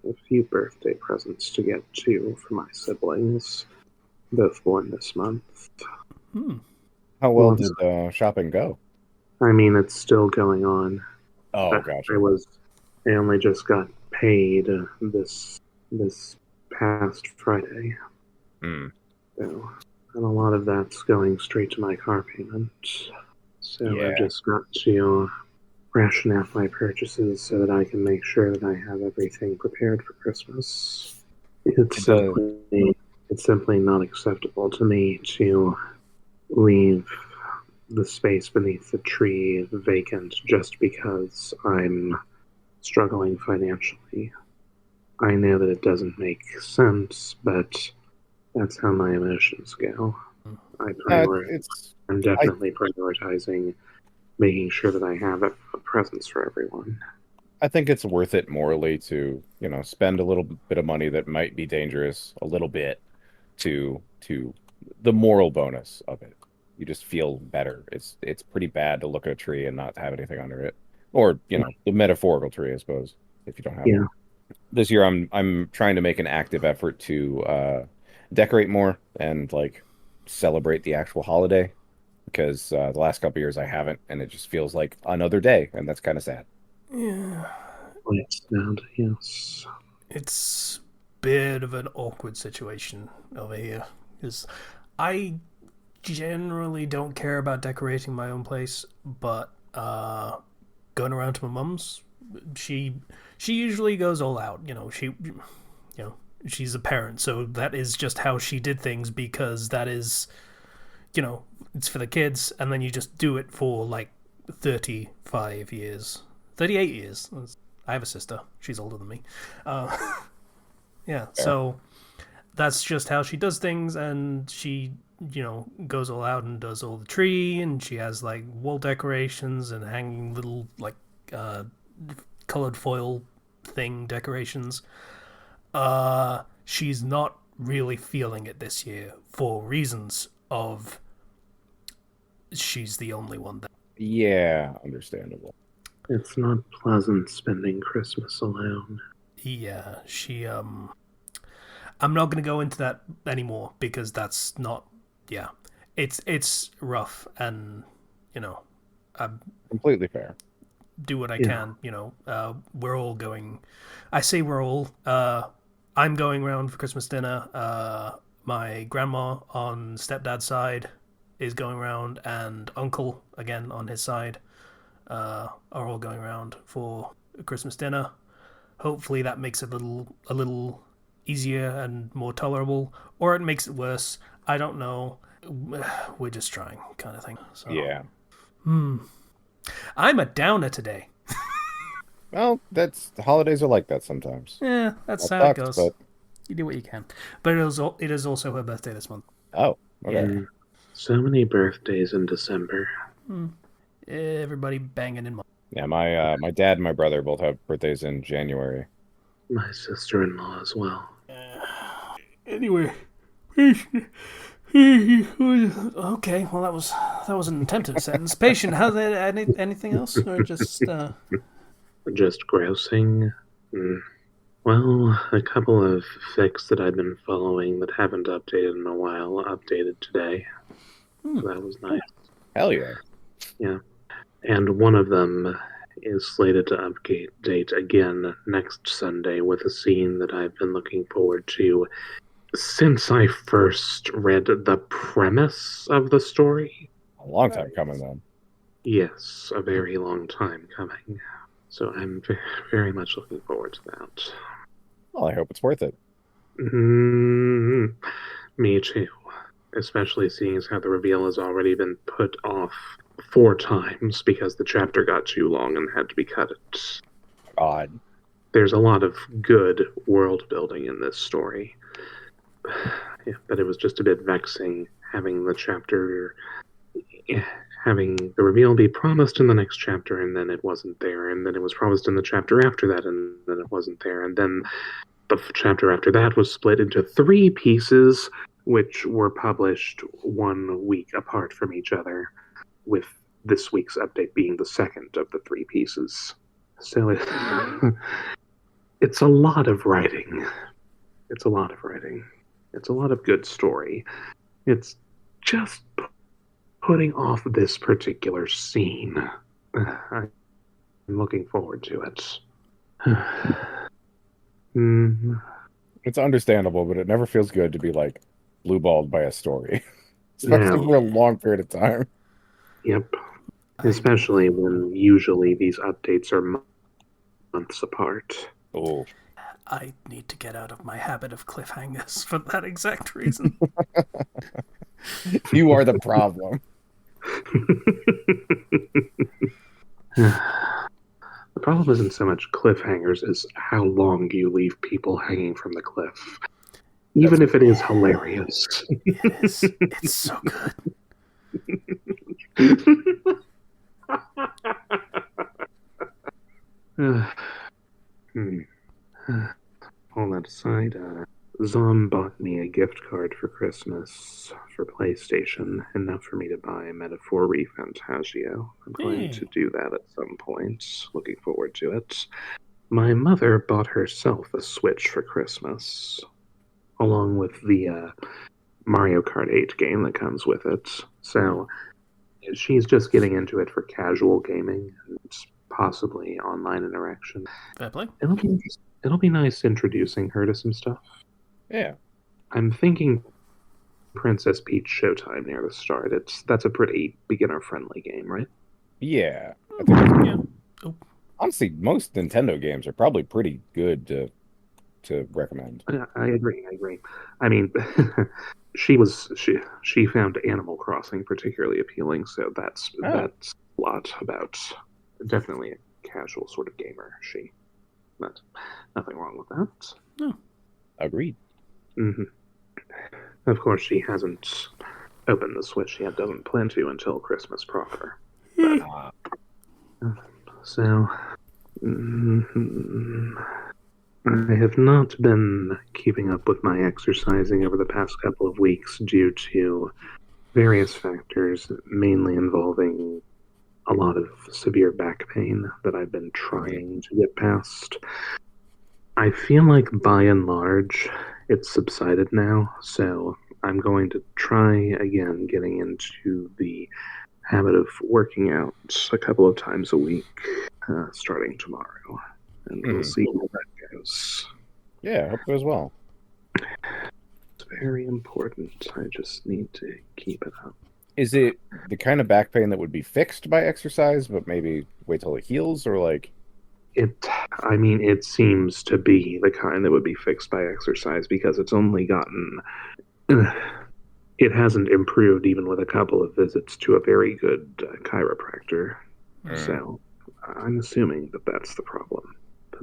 a few birthday presents to get too for my siblings, both born this month. How well did shopping go? I mean, it's still going on. Oh, gotcha. I only just got paid this past Friday. So, and a lot of that's going straight to my car payment. So I've just got to ration out my purchases so that I can make sure that I have everything prepared for Christmas. It's simply not acceptable to me to leave the space beneath the tree vacant just because I'm struggling financially. I know that it doesn't make sense, but that's how my emotions go. I'm definitely prioritizing making sure that I have presents for everyone. I think it's worth it morally to, spend a little bit of money that might be dangerous, a little bit, to the moral bonus of it. You just feel better. It's pretty bad to look at a tree and not have anything under it, or the metaphorical tree, I suppose, if you don't have one. This year, I'm trying to make an active effort to decorate more and celebrate the actual holiday, because the last couple of years I haven't, and it just feels like another day, and that's kind of sad. Yeah. It's sad, yes. It's a bit of an awkward situation over here, because I generally don't care about decorating my own place, but going around to my mum's, she usually goes all out. She's a parent, so that is just how she did things, because that is, it's for the kids, and then you just do it for 38 years. I have a sister. She's older than me. So that's just how she does things, and she, goes all out and does all the tree, and she has wall decorations and hanging little colored foil thing decorations. She's not really feeling it this year for reasons of she's the only one that... Yeah, understandable. It's not pleasant spending Christmas alone. Yeah, she I'm not going to go into that anymore, because that's not... Yeah, it's rough, and I'm completely fair. Do what I can, we're all going... I say we're all... I'm going around for Christmas dinner. My grandma on stepdad's side is going around, and Uncle, again on his side, are all going around for Christmas dinner. Hopefully that makes it a little easier and more tolerable, or it makes it worse. I don't know. We're just trying, kind of thing. So. Yeah. I'm a downer today. Well, the holidays are like that sometimes. Yeah, that's That how sucks, it goes. but- You do what you can. But it is also her birthday this month. Oh, okay. Yeah. So many birthdays in December. Everybody banging in. Yeah, my dad and my brother both have birthdays in January. My sister-in-law as well. Anyway. Okay, well that was an attempted sentence. Patient, how's that? Anything else, or just Just grousing. Well, a couple of fics that I've been following that haven't updated in a while updated today. So that was nice. Hell yeah. Yeah. And one of them is slated to update again next Sunday with a scene that I've been looking forward to since I first read the premise of the story. A long time coming, then. Yes, a very long time coming. So I'm very much looking forward to that. Well, I hope it's worth it. Me too. Especially seeing as how the reveal has already been put off 4 times because the chapter got too long and had to be cut. Odd. There's a lot of good world building in this story. Yeah, but it was just a bit vexing having the chapter, having the reveal be promised in the next chapter and then it wasn't there, and then it was promised in the chapter after that and then it wasn't there, and then the chapter after that was split into 3 pieces which were published 1 week apart from each other, with this week's update being the second of the 3 pieces. So it's a lot of writing. It's a lot of writing. It's a lot of good story. It's just putting off this particular scene. I'm looking forward to it. It's understandable, but it never feels good to be like blue-balled by a story. Especially No. for a long period of time. Yep. Especially when usually these updates are months apart. Oh. I need to get out of my habit of cliffhangers for that exact reason. You are the problem. The problem isn't so much cliffhangers as how long you leave people hanging from the cliff. Even if it is hilarious. It is. It's so good. All that aside, Zom bought me a gift card for Christmas for PlayStation, enough for me to buy Metaphor ReFantagio. I'm going to do that at some point. Looking forward to it. My mother bought herself a Switch for Christmas, along with the Mario Kart 8 game that comes with it. So she's just getting into it for casual gaming and possibly online interaction. Fair play. It'll be nice introducing her to some stuff. Yeah. I'm thinking Princess Peach Showtime near the start. That's a pretty beginner-friendly game, right? Yeah. I think that's Yeah. Oh. Honestly, most Nintendo games are probably pretty good to recommend. I agree. I mean, she found Animal Crossing particularly appealing, so that's a lot about definitely a casual sort of gamer. But nothing wrong with that. No. Agreed. Mm-hmm. Of course, she hasn't opened the Switch yet. Doesn't plan to until Christmas proper. But, so, I have not been keeping up with my exercising over the past couple of weeks due to various factors, mainly involving a lot of severe back pain that I've been trying to get past. I feel like by and large it's subsided now, so I'm going to try again getting into the habit of working out a couple of times a week starting tomorrow, and we'll see how that goes. Yeah, I hope it goes well. It's very important. I just need to keep it up. Is it the kind of back pain that would be fixed by exercise, but maybe wait till it heals, or like? It seems to be the kind that would be fixed by exercise because it's only gotten. It hasn't improved even with a couple of visits to a very good chiropractor. So I'm assuming that that's the problem.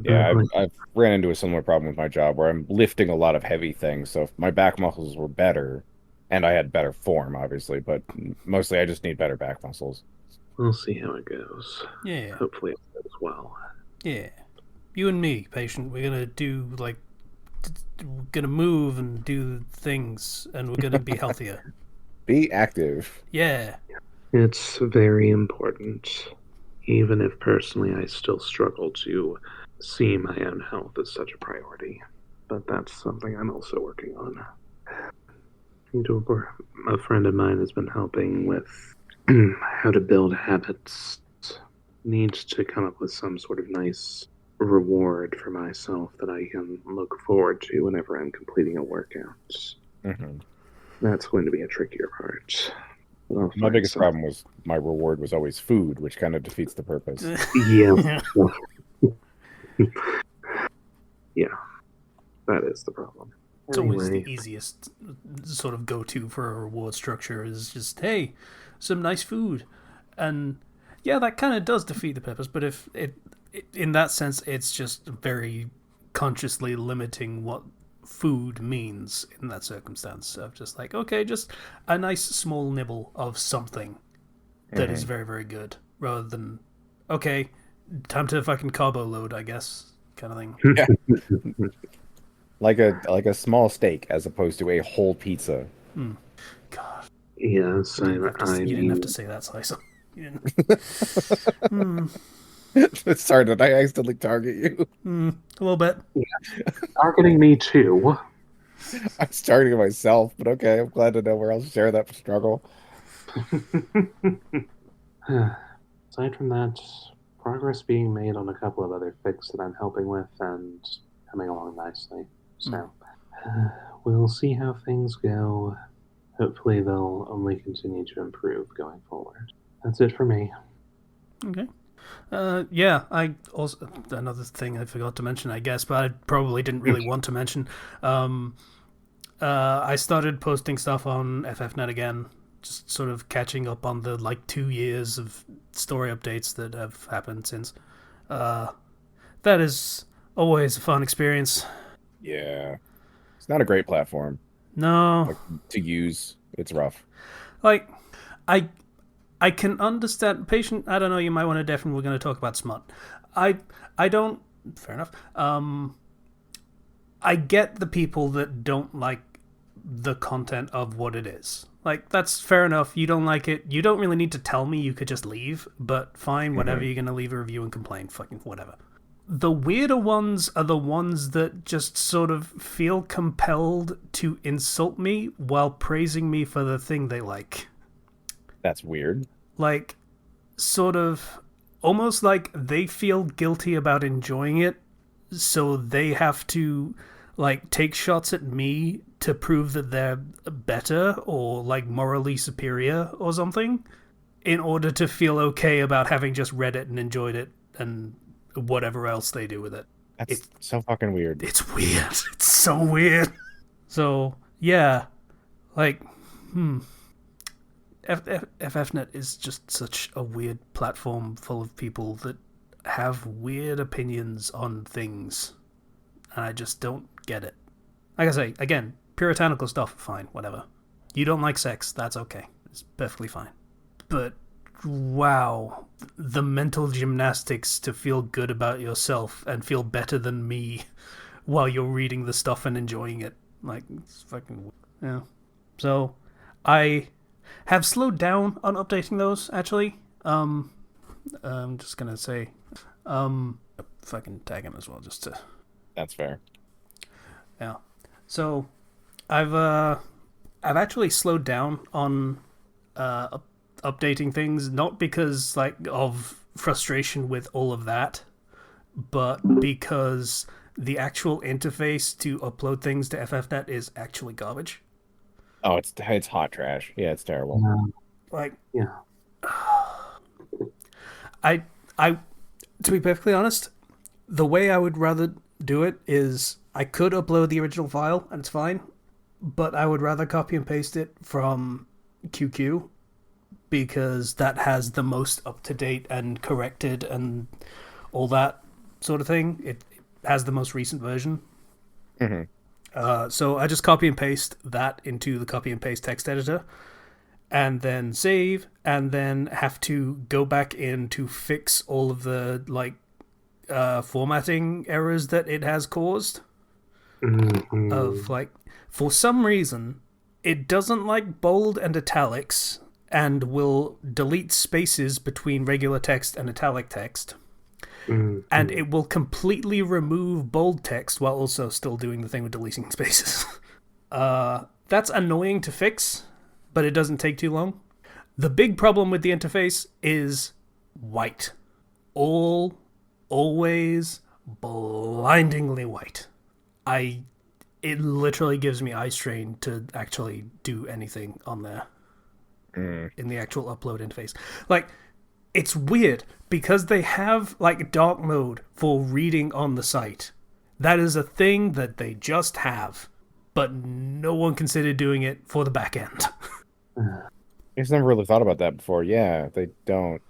Yeah, I've ran into a similar problem with my job where I'm lifting a lot of heavy things. So if my back muscles were better, and I had better form, obviously, but mostly I just need better back muscles. We'll see how it goes. Yeah. Hopefully it goes well. Yeah. You and me, patient, we're gonna do like we're gonna move and do things, and we're gonna be healthier. Be active. Yeah. It's very important, even if personally I still struggle to see my own health as such a priority. But that's something I'm also working on. A friend of mine has been helping with how to build habits. Needs to come up with some sort of nice reward for myself that I can look forward to whenever I'm completing a workout. Mm-hmm. That's going to be a trickier part. My biggest problem was my reward was always food, which kind of defeats the purpose. Yeah. Yeah, that is the problem. It's always the easiest sort of go-to for a reward structure is just, hey, some nice food. And yeah, that kind of does defeat the purpose, but if in that sense, it's just very consciously limiting what food means in that circumstance of just like, okay, just a nice small nibble of something that is very, very good, rather than, okay, time to fucking carbo load, I guess, kind of thing. Yeah. Like a small steak as opposed to a whole pizza. God. Yes, you didn't have to say that, Slicer. Sorry, did I accidentally target you? A little bit. Targeting me too. I'm targeting myself, but okay, I'm glad to know where I'll share that struggle. Aside from that, progress being made on a couple of other fics that I'm helping with and coming along nicely. So we'll see how things go. Hopefully they'll only continue to improve going forward. That's it for me. Okay. Yeah, I also, another thing I forgot to mention, I guess, but I probably didn't really want to mention. I started posting stuff on FFnet again, just sort of catching up on the 2 years of story updates that have happened since. That is always a fun experience. Yeah, it's not a great platform. No, to use. It's rough. I can understand patient. I don't know. You might want to definitely. We're going to talk about smut. I don't. Fair enough. I get the people that don't like the content of what it is. That's fair enough. You don't like it. You don't really need to tell me. You could just leave. But fine, whatever. You're going to leave a review and complain. Fucking whatever. The weirder ones are the ones that just sort of feel compelled to insult me while praising me for the thing they like. That's weird. Sort of almost like they feel guilty about enjoying it, so they have to take shots at me to prove that they're better or morally superior or something in order to feel okay about having just read it and enjoyed it and whatever else they do with it. It's so fucking weird. It's weird. It's so weird. So, yeah. FFnet is just such a weird platform full of people that have weird opinions on things. And I just don't get it. Like I say, again, puritanical stuff, fine, whatever. You don't like sex, that's okay. It's perfectly fine. But, wow, the mental gymnastics to feel good about yourself and feel better than me while you're reading the stuff and enjoying it. It's fucking... Yeah. So, I have slowed down on updating those, actually. I'm just gonna say... fucking tag him as well, just to... That's fair. Yeah. So, I've actually slowed down on updating things, not because of frustration with all of that, but because the actual interface to upload things to FFnet is actually garbage. Oh, it's hot trash. Yeah, it's terrible. Like, Yeah. I, to be perfectly honest, the way I would rather do it is I could upload the original file and it's fine, but I would rather copy and paste it from QQ because that has the most up to date and corrected and all that sort of thing. It has the most recent version. So I just copy and paste that into the copy and paste text editor, and then save, and then have to go back in to fix all of the formatting errors that it has caused. Of for some reason, it doesn't like bold and italics, and will delete spaces between regular text and italic text. And it will completely remove bold text while also still doing the thing with deleting spaces. That's annoying to fix, but it doesn't take too long. The big problem with the interface is white. Always blindingly white. It literally gives me eye strain to actually do anything on there. In the actual upload interface. Like, it's weird because they have dark mode for reading on the site. That is a thing that they just have, but no one considered doing it for the back end. I just never really thought about that before. Yeah, they don't.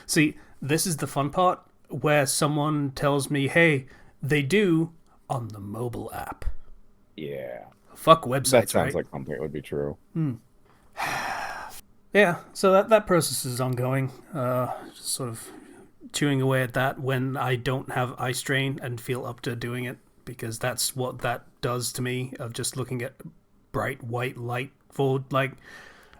See, this is the fun part where someone tells me, hey, they do on the mobile app. Yeah. Fuck websites, That sounds right? like something that would be true. Yeah, so that process is ongoing. Just sort of chewing away at that when I don't have eye strain and feel up to doing it, because that's what that does to me, of just looking at bright white light for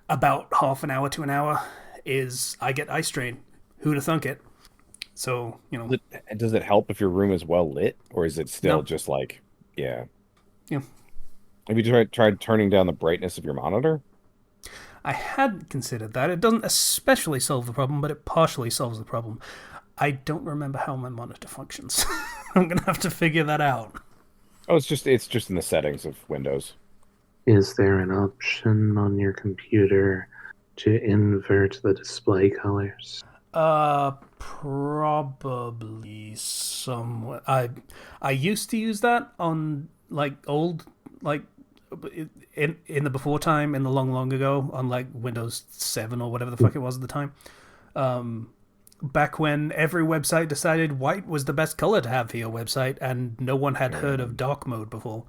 about half an hour to an hour, is I get eye strain. Who'da thunk it? So, Does it help if your room is well lit, or is it still No. just yeah? Yeah. Have you tried turning down the brightness of your monitor? I had considered that. It doesn't especially solve the problem, but it partially solves the problem. I don't remember how my monitor functions. I'm going to have to figure that out. Oh, it's just in the settings of Windows. Is there an option on your computer to invert the display colors? Probably somewhere. I used to use that on old in the before time, in the long ago, on Windows 7 or whatever the fuck it was at the time. Back when every website decided white was the best color to have for your website, and no one had heard of dark mode before.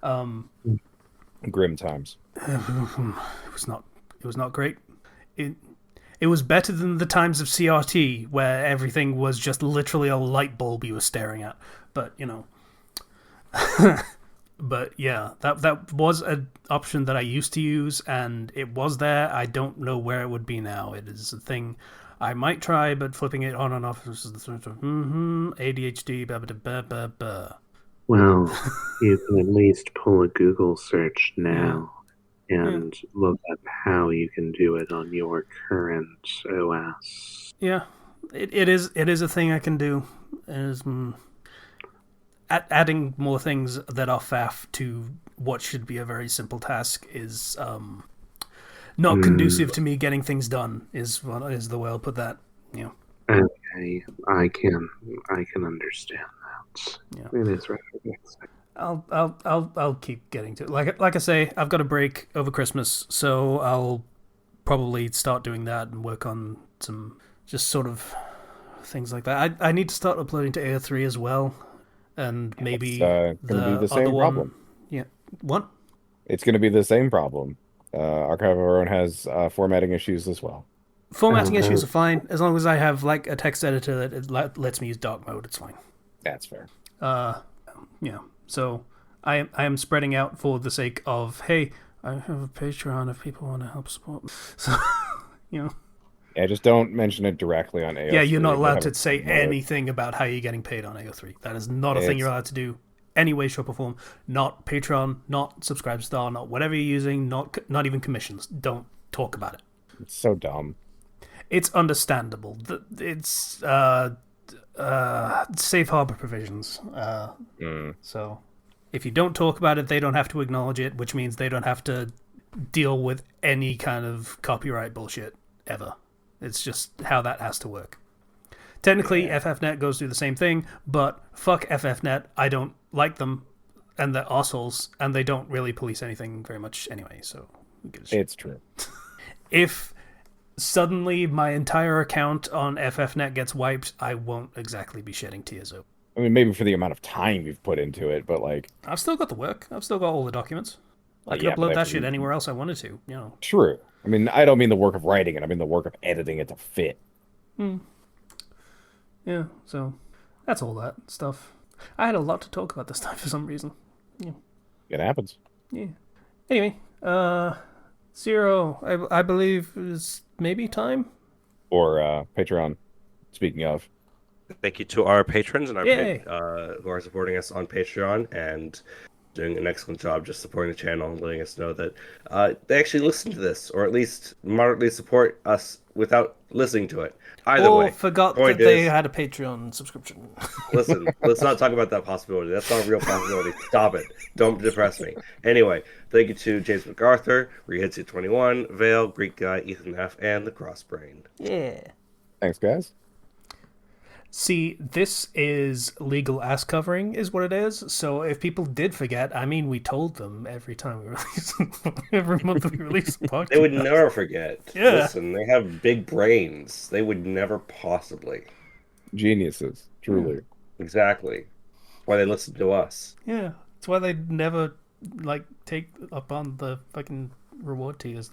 Grim times. It was not great. It was better than the times of CRT, where everything was just literally a light bulb you were staring at. But but yeah, that was an option that I used to use, and it was there. I don't know where it would be now. It is a thing I might try, but flipping it on and off is the sort of ADHD. Well, you can at least pull a Google search now and look up how you can do it on your current OS. Yeah, it is a thing I can do. It is, adding more things that are faff to what should be a very simple task is not conducive to me getting things done. Is the way I'll put that. Yeah. Okay, I can understand that. Yeah. It is rather vexing. I'll keep getting to it. Like I say, I've got a break over Christmas, so I'll probably start doing that and work on some just sort of things like that. I need to start uploading to AO3 as well, and maybe it's gonna be the same other problem. one. Yeah, what? It's going to be the same problem. Archive of Our Own has formatting issues as well. Formatting issues are fine as long as I have a text editor that lets me use dark mode. It's fine. That's fair. Yeah. So I am spreading out for the sake of, hey, I have a Patreon if people want to help support me. So Yeah, just don't mention it directly on AO3. Yeah, you're not allowed to say anything about how you're getting paid on AO3. That is not a thing you're allowed to do. Any way, shape, or form. Not Patreon, not Subscribestar, not whatever you're using, not even commissions. Don't talk about it. It's so dumb. It's understandable. It's safe harbor provisions. So if you don't talk about it, they don't have to acknowledge it, which means they don't have to deal with any kind of copyright bullshit ever. It's just how that has to work. Technically, FFnet goes through the same thing, but fuck FFnet. I don't like them, and they're assholes, and they don't really police anything very much anyway, so who gives a shit? It's true. If suddenly my entire account on FFnet gets wiped, I won't exactly be shedding tears over. I mean, maybe for the amount of time you've put into it, but like... I've still got the work. I've still got all the documents. I could Yeah, upload but that shit anywhere else I wanted to, you know. True. I mean, I don't mean the work of writing it. I mean the work of editing it to fit. Yeah, so that's all that stuff. I had a lot to talk about this time for some reason. Yeah. It happens. Yeah. Anyway, Zero, I believe is maybe time. Or Patreon, speaking of. Thank you to our patrons and our Yay. who are supporting us on Patreon and doing an excellent job just supporting the channel and letting us know that they actually listen to this, or at least moderately support us without listening to it. Either Or way, forgot that point they is- had a Patreon subscription. Listen, let's not talk about that possibility. That's not a real possibility. Stop it. Don't depress me. Anyway, thank you to James MacArthur, Rehitsu21, Vale, Greek Guy, Ethan F., and the Crossbrain. Yeah. Thanks, guys. See, this is legal ass covering, is what it is. So if people did forget, I mean, we told them every time we release, every month we release a podcast. They would never forget. Yeah. Listen, they have big brains. They would never possibly. Geniuses, truly. Exactly. Why they listen to us. Yeah, that's why they never like take up on the fucking reward tiers.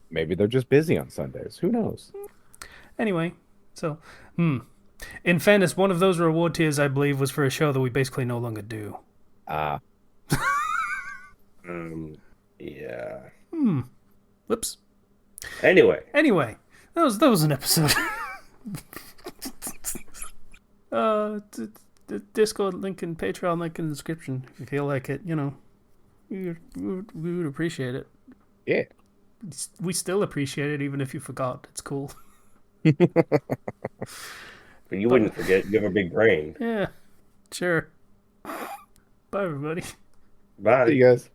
Maybe they're just busy on Sundays. Who knows? Anyway, so in fairness, one of those reward tiers, I believe, was for a show that we basically no longer do. Ah, Yeah. Whoops. Anyway, Anyway, that was an episode. Discord link and Patreon link in the description if you feel like it. You know, we would appreciate it. yeah. We still appreciate it, even if you forgot. It's cool. but you wouldn't forget. You have a big brain. Yeah, sure. Bye, everybody. Bye. See you guys.